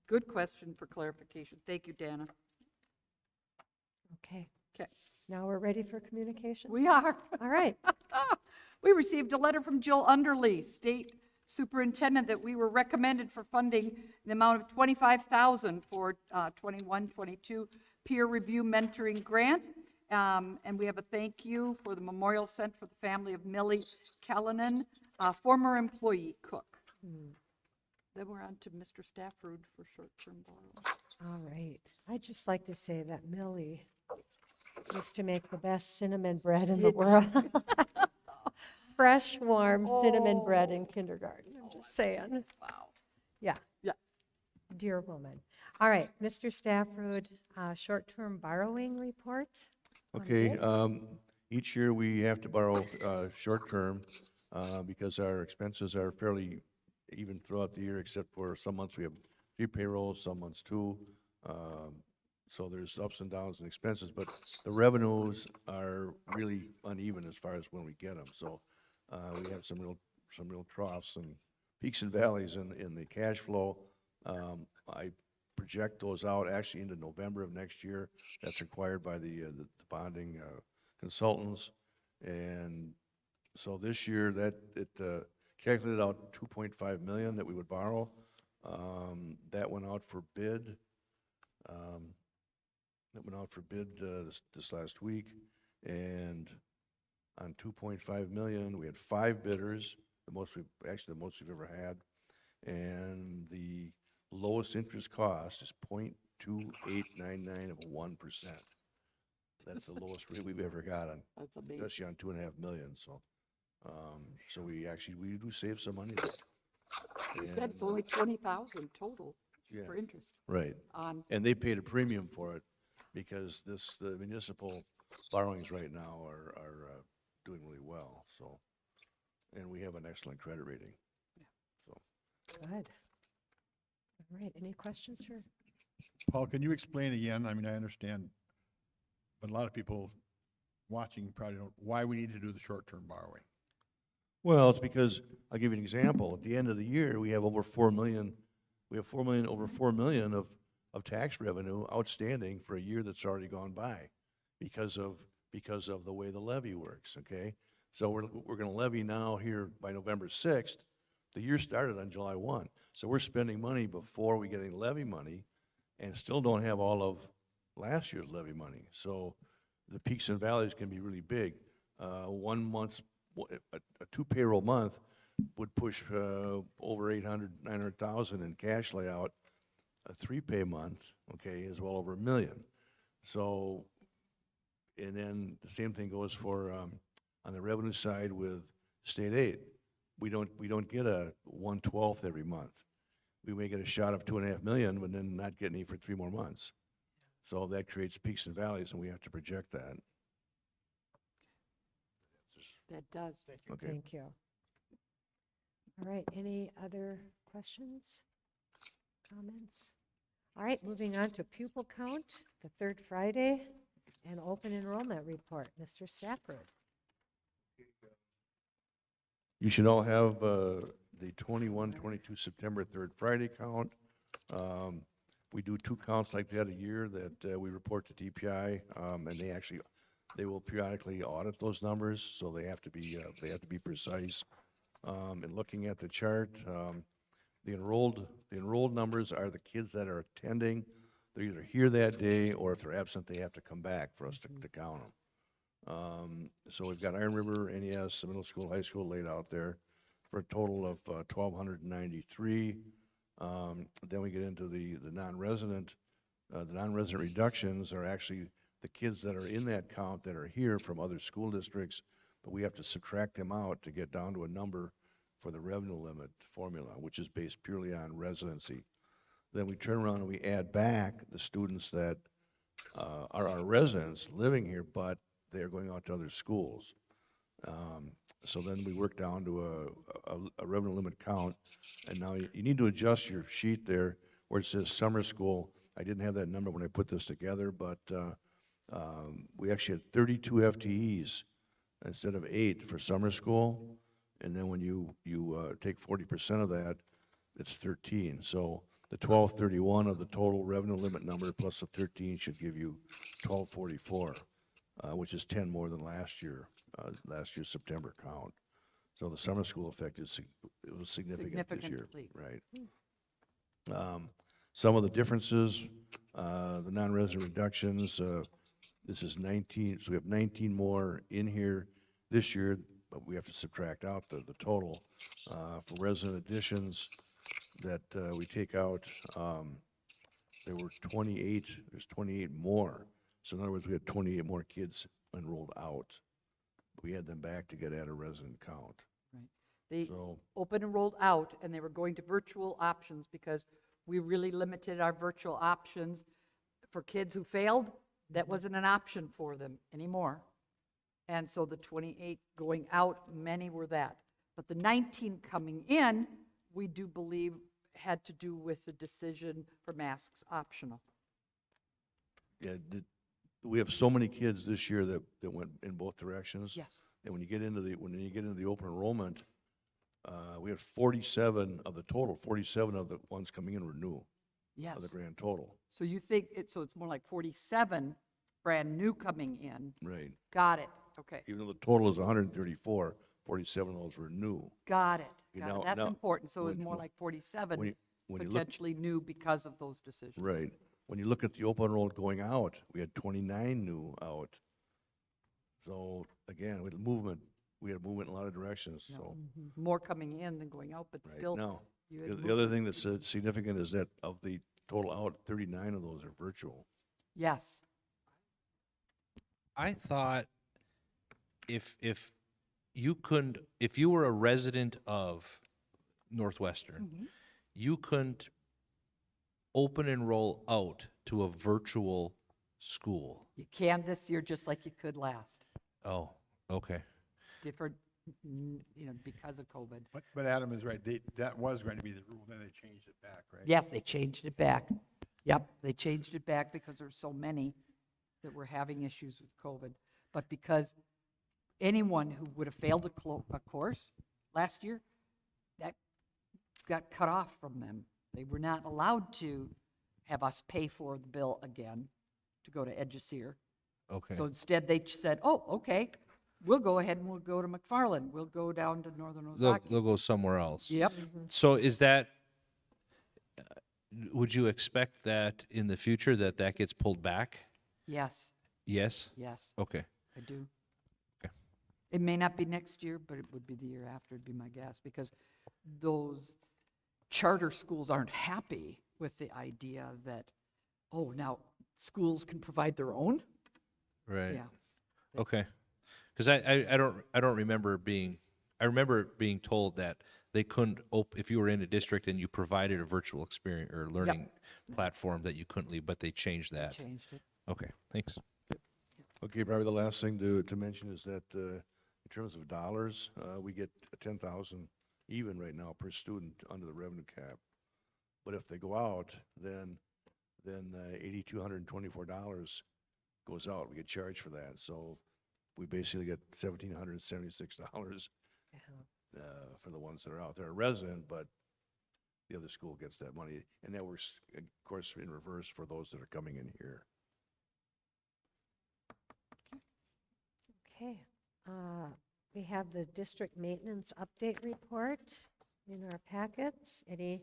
Speaker 4: good question for clarification. Thank you, Dana.
Speaker 1: okay.
Speaker 4: Okay,
Speaker 1: Now we're ready for communication?
Speaker 4: we are.
Speaker 1: All right.
Speaker 4: We received a letter from Jill Underly, State Superintendent, that we were recommended for funding in the amount of $25,000 for 21-22 peer review mentoring grant. And we have a thank you for the memorial sent for the family of Millie Callanan, former employee cook. Then we're on to Mr. Stafford for short-term borrowing.
Speaker 1: All right. I'd just like to say that Millie used to make the best cinnamon bread in the world. Fresh, warm cinnamon bread in kindergarten. I'm just saying.
Speaker 4: Wow.
Speaker 1: Yeah.
Speaker 4: Yeah.
Speaker 1: Dear woman. All right, Mr. Stafford, short-term borrowing report?
Speaker 7: Okay, each year we have to borrow, short-term, because our expenses are fairly even throughout the year, except for some months we have 3 payrolls, some months 2. So there's ups and downs in expenses, but the revenues are really uneven as far as when we get them. So, we have some real troughs and peaks and valleys in the cash flow. I project those out actually into November of next year. That's required by the bonding consultants. And so this year, it calculated out 2.5 million that we would borrow. That went out for bid. This last week. And on 2.5 million, we had 5 bidders, the most we've ever had. And the lowest interest cost is 0.2899 of 1%. That's the lowest rate we've ever got on,
Speaker 4: That's amazing.
Speaker 7: especially on 2.5 million, so. So we do save some money.
Speaker 4: You said it's only 20,000 total
Speaker 7: Yeah.
Speaker 4: for interest
Speaker 7: Right,
Speaker 4: on,
Speaker 7: and they paid a premium for it because the municipal borrowings right now are doing really well, so. And we have an excellent credit rating, so.
Speaker 1: Good. All right, any questions for,
Speaker 3: Paul, can you explain again? I mean, I understand, but a lot of people watching probably don't, why we need to do the short-term borrowing.
Speaker 7: Well, it's because, I'll give you an example. At the end of the year, we have over 4 million, over 4 million of tax revenue outstanding for a year that's already gone by because of the way the levy works, okay? So we're gonna levy now here by November 6th. The year started on July 1. So we're spending money before we get any levy money and still don't have all of last year's levy money. So the peaks and valleys can be really big. 1 month, a 2 payroll month would push over 900,000 in cash layout. A 3 pay month, okay, is well over $1 million. So, and then the same thing goes for on the revenue side with state aid. We don't get a 1/12 every month. We may get a shot of 2.5 million, but then not get any for 3 more months. So that creates peaks and valleys, and we have to project that.
Speaker 4: That does.
Speaker 7: Okay.
Speaker 1: Thank you. All right, any other questions, comments? All right, moving on to pupil count, the third Friday, and open enrollment report. Mr. Stafford.
Speaker 7: You should all have the 21-22 September 3rd Friday count. We do 2 counts like that a year that we report to DPI, and they will periodically audit those numbers, so they have to be precise. And looking at the chart, the enrolled numbers are the kids that are attending. They're either here that day, or if they're absent, they have to come back for us to count them. So we've got Iron River, NES, middle school, high school laid out there for a total of 1,293. Then we get into the non-resident. The non-resident reductions are actually the kids that are in that count that are here from other school districts, but we have to subtract them out to get down to a number for the revenue limit formula, which is based purely on residency. Then we turn around and we add back the students that are our residents living here, but they're going out to other schools. So then we work down to a revenue limit count, and now you need to adjust your sheet there where it says summer school. I didn't have that number when I put this together, but we actually had 32 FTEs instead of 8 for summer school, and then when you take 40% of that, it's 13. So the 1231 of the total revenue limit number plus the 13 should give you 1244, which is 10 more than last year's September count. So the summer school effect it was significant this year,
Speaker 4: Significantly.
Speaker 7: right? Some of the differences, the non-resident reductions, this is 19, so we have 19 more in here this year, but we have to subtract out the total. For resident additions that we take out, there were 28, there's 28 more. So in other words, we had 28 more kids enrolled out. We had them back to get at a resident count.
Speaker 4: They
Speaker 7: So,
Speaker 4: open and rolled out, and they were going to virtual options because we really limited our virtual options for kids who failed. That wasn't an option for them anymore. And so the 28 going out, many were that. But the 19 coming in, we do believe had to do with the decision for masks optional.
Speaker 7: yeah, we have so many kids this year that went in both directions.
Speaker 4: Yes.
Speaker 7: And when you get into the open enrollment, we had 47 of the total, 47 of the ones coming in were new.
Speaker 4: Yes.
Speaker 7: Of the grand total.
Speaker 4: So you think, so it's more like 47 brand new coming in.
Speaker 7: Right.
Speaker 4: Got it. Okay.
Speaker 7: Even though the total is 134, 47 of those were new.
Speaker 4: Got it.
Speaker 7: You
Speaker 4: Got it.
Speaker 7: know-
Speaker 4: That's
Speaker 7: now,
Speaker 4: important. So it was
Speaker 7: when-
Speaker 4: more like 47
Speaker 7: when you look,
Speaker 4: potentially new because of those decisions.
Speaker 7: right, when you look at the open enrolled going out, we had 29 new out. So again, with movement, we had movement in a lot of directions, so.
Speaker 4: More coming in than going out, but
Speaker 7: Right.
Speaker 4: still.
Speaker 7: Now,
Speaker 4: you had
Speaker 7: the other thing that's significant is that of the total out, 39 of those are virtual.
Speaker 4: Yes.
Speaker 5: I thought if you were a resident of Northwestern, you couldn't open and roll out to a virtual school.
Speaker 4: You can this year just like you could last.
Speaker 5: Oh, okay.
Speaker 4: Different, because of COVID.
Speaker 3: But Adam is right, that was going to be the rule, then they changed it back, right?
Speaker 4: Yes, they changed it back. Yep, they changed it back because there's so many that were having issues with COVID. But because anyone who would have failed a course last year, that got cut off from them. They were not allowed to have us pay for the bill again to go to Edgeseer.
Speaker 5: Okay.
Speaker 4: So instead, they said, oh, okay, we'll go ahead and we'll go to McFarland. We'll go down to Northern
Speaker 5: They'll
Speaker 4: Ozaki.
Speaker 5: go somewhere else.
Speaker 4: Yep.
Speaker 5: So is that, would you expect that in the future that gets pulled back?
Speaker 4: Yes,
Speaker 5: Yes?
Speaker 4: yes,
Speaker 5: Okay.
Speaker 4: I do.
Speaker 5: Okay.
Speaker 4: It may not be next year, but it would be the year after, would be my guess, because those charter schools aren't happy with the idea that, oh, now schools can provide their own?
Speaker 5: Right.
Speaker 4: Yeah.
Speaker 5: Okay. Because I don't remember I remember being told that they couldn't if you were in a district and you provided a virtual experience or learning platform that you couldn't leave, but they changed that.
Speaker 4: Changed it.
Speaker 5: Okay, thanks.
Speaker 7: Okay, probably the last thing to mention is that, in terms of dollars, we get 10,000 even right now per student under the revenue cap. But if they go out, then $8,224 goes out. We get charged for that. So we basically get $1,776 for the ones that are out. They're a resident, but the other school gets that money. And that works, of course, in reverse for those that are coming in here.
Speaker 1: Okay. We have the district maintenance update report in our packets. Any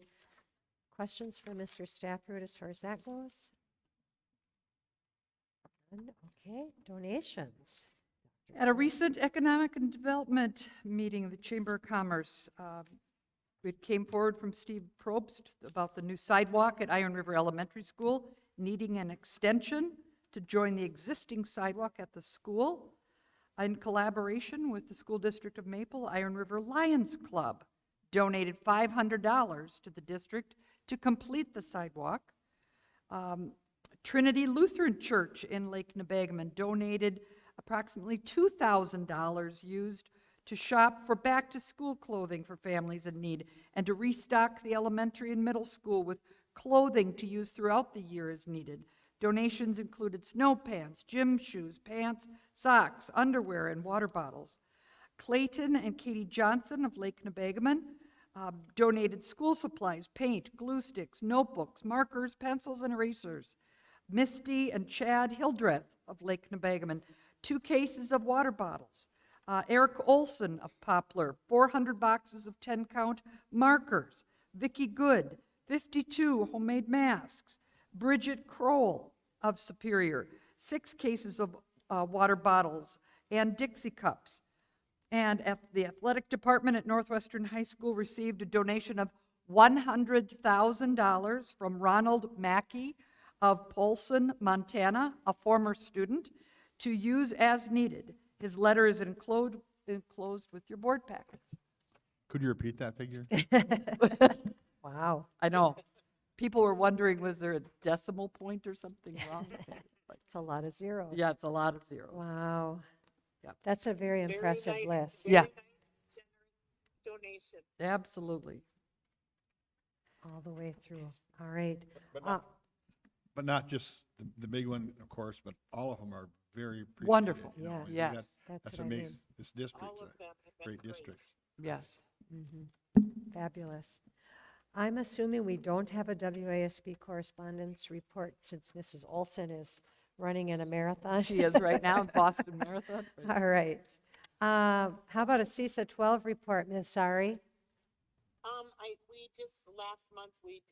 Speaker 1: questions for Mr. Stafford as far as that goes? None? Okay, donations.
Speaker 4: At a recent Economic and Development meeting of the Chamber of Commerce, it came forward from Steve Probst about the new sidewalk at Iron River Elementary School needing an extension to join the existing sidewalk at the school. In collaboration with the School District of Maple, Iron River Lions Club donated $500 to the district to complete the sidewalk. Trinity Lutheran Church in Lake Nebagamon donated approximately $2,000 used to shop for back-to-school clothing for families in need and to restock the elementary and middle school with clothing to use throughout the year as needed. Donations included snow pants, gym shoes, pants, socks, underwear, and water bottles. Clayton and Katie Johnson of Lake Nebagamon donated school supplies, paint, glue sticks, notebooks, markers, pencils, and erasers. Misty and Chad Hildreth of Lake Nebagamon, 2 cases of water bottles. Eric Olson of Poplar, 400 boxes of 10-count markers. Vicki Good, 52 homemade masks. Bridget Kroll of Superior, 6 cases of water bottles and Dixie cups. And the athletic department at Northwestern High School received a donation of $100,000 from Ronald Mackey of Polson, Montana, a former student, to use as needed. His letter is enclosed with your board packets.
Speaker 3: Could you repeat that figure?
Speaker 1: Wow,
Speaker 4: I know. People were wondering, was there a decimal point or something wrong with it? But,
Speaker 1: it's a lot of zeros.
Speaker 4: yeah, it's a lot of zeros.
Speaker 1: Wow.
Speaker 4: Yep.
Speaker 1: That's a very
Speaker 2: Very
Speaker 1: impressive
Speaker 2: nice,
Speaker 1: list.
Speaker 2: very
Speaker 4: Yeah.
Speaker 2: nice, generous donation.
Speaker 4: Absolutely.
Speaker 1: All the way through. All right.
Speaker 3: But not just the big one, of course, but all of them are very appreciated.
Speaker 4: Wonderful.
Speaker 3: you know,
Speaker 1: Yes.
Speaker 3: I think
Speaker 4: Yes.
Speaker 1: That's
Speaker 3: That's
Speaker 1: what
Speaker 3: what
Speaker 1: I mean.
Speaker 3: makes this district
Speaker 2: All of them have
Speaker 3: a
Speaker 2: been
Speaker 3: great district.
Speaker 4: Yes.
Speaker 1: Fabulous. I'm assuming we don't have a WASB correspondence report since Mrs. Olson is running in a marathon.
Speaker 4: She is right now in Boston Marathon.
Speaker 1: All right. How about a CISA 12 report, Ms. Sari?
Speaker 2: We just, last month, we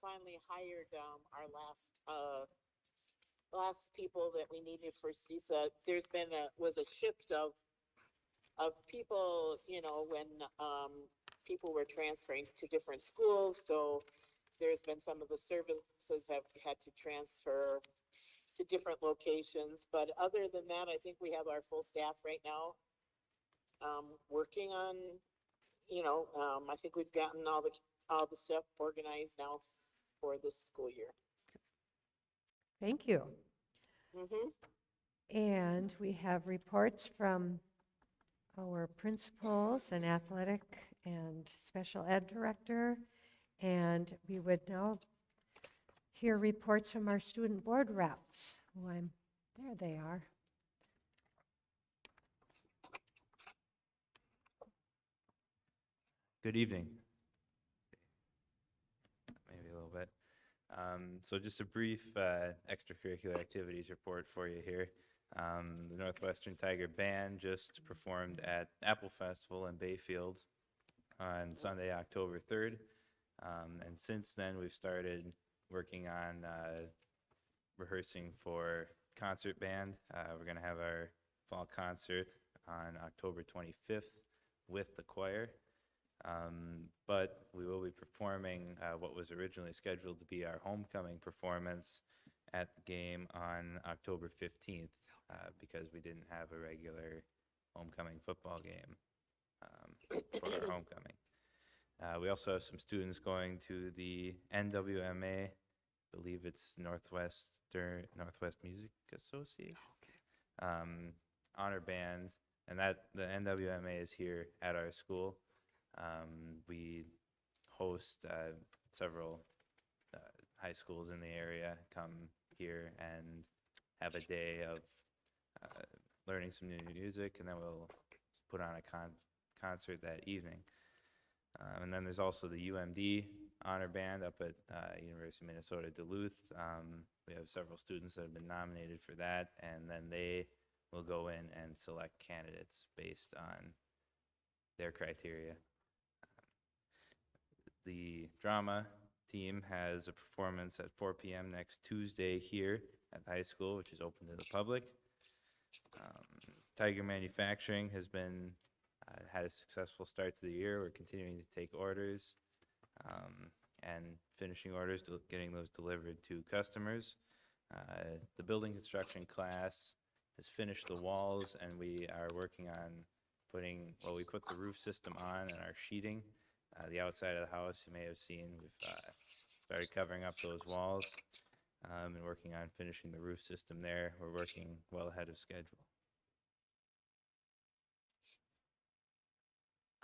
Speaker 2: finally hired, our last people that we needed for CISA. There's been was a shift of people, when, people were transferring to different schools. So there's been some of the services have had to transfer to different locations. But other than that, I think we have our full staff right now, working on, I think we've gotten all the stuff organized now for this school year.
Speaker 1: Thank you.
Speaker 2: Mm-hmm.
Speaker 1: And we have reports from our principals and athletic and special ed director. And we would now hear reports from our student board reps. There they are.
Speaker 10: Good evening. Maybe a little bit. So just a brief extracurricular activities report for you here. The Northwestern Tiger Band just performed at Apple Festival in Bayfield on Sunday, October 3rd. And since then, we've started working on rehearsing for concert band. We're going to have our fall concert on October 25th with the choir. But we will be performing what was originally scheduled to be our homecoming performance at the game on October 15th because we didn't have a regular homecoming football game for our homecoming. We also have some students going to the NWMA, I believe it's Northwest Music Association. Honor band, and that the NWMA is here at our school. We host several high schools in the area come here and have a day of learning some new music, and then we'll put on a concert that evening. And then there's also the UMD Honor Band up at University of Minnesota Duluth. We have several students that have been nominated for that, and then they will go in and select candidates based on their criteria. The drama team has a performance at 4 p.m. next Tuesday here at the high school, which is open to the public. Tiger Manufacturing has been had a successful start to the year. We're continuing to take orders and finishing orders, getting those delivered to customers. The building construction class has finished the walls, and we are working on we put the roof system on and our sheeting. The outside of the house, you may have seen, we've started covering up those walls and working on finishing the roof system there. We're working well ahead of schedule.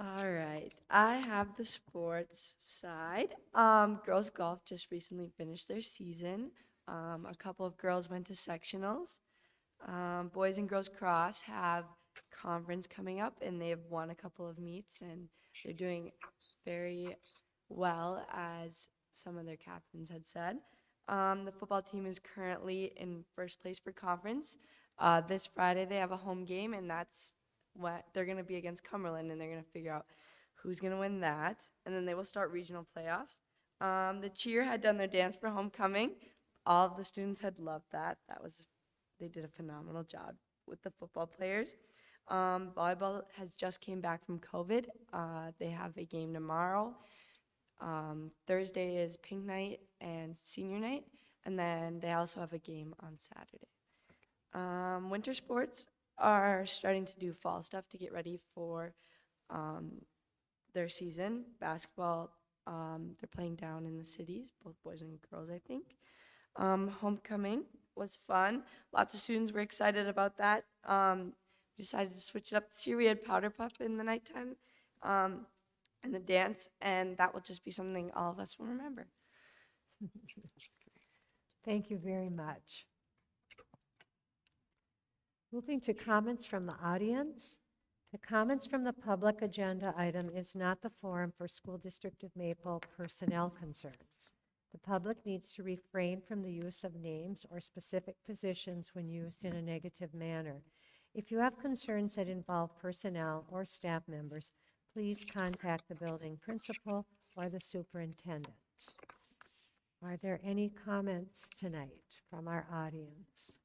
Speaker 11: All right, I have the sports side. Girls golf just recently finished their season. A couple of girls went to sectionals. Boys and girls cross have conference coming up, and they have won a couple of meets, and they're doing very well, as some of their captains had said. The football team is currently in first place for conference. This Friday they have a home game, and that's what they're going to be against Cumberland, and they're going to figure out who's going to win that, and then they will start regional playoffs. The cheer had done their dance for homecoming. All of the students had loved that. They did a phenomenal job with the football players. Volleyball has just came back from COVID. They have a game tomorrow. Thursday is pink night and senior night, and then they also have a game on Saturday. Winter sports are starting to do fall stuff to get ready for their season. Basketball, they're playing down in the cities, both boys and girls, I think. Homecoming was fun. Lots of students were excited about that. We decided to switch it up this year. We had powder puff in the nighttime and the dance, and that will just be something all of us will remember.
Speaker 1: Thank you very much. Moving to comments from the audience. The comments from the public agenda item is not the forum for School District of Maple personnel concerns. The public needs to refrain from the use of names or specific positions when used in a negative manner. If you have concerns that involve personnel or staff members, please contact the building principal or the superintendent. Are there any comments tonight from our audience?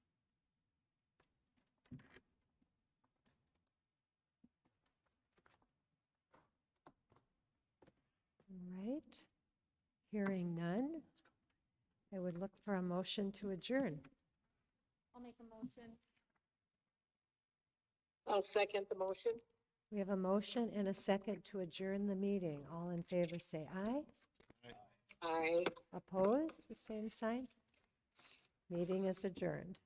Speaker 1: All right. Hearing none, I would look for a motion to adjourn.
Speaker 6: I'll make a motion.
Speaker 2: I'll second the motion.
Speaker 1: We have a motion and a second to adjourn the meeting. All in favor say aye.
Speaker 2: Aye.
Speaker 1: Opposed, the same sign. Meeting is adjourned.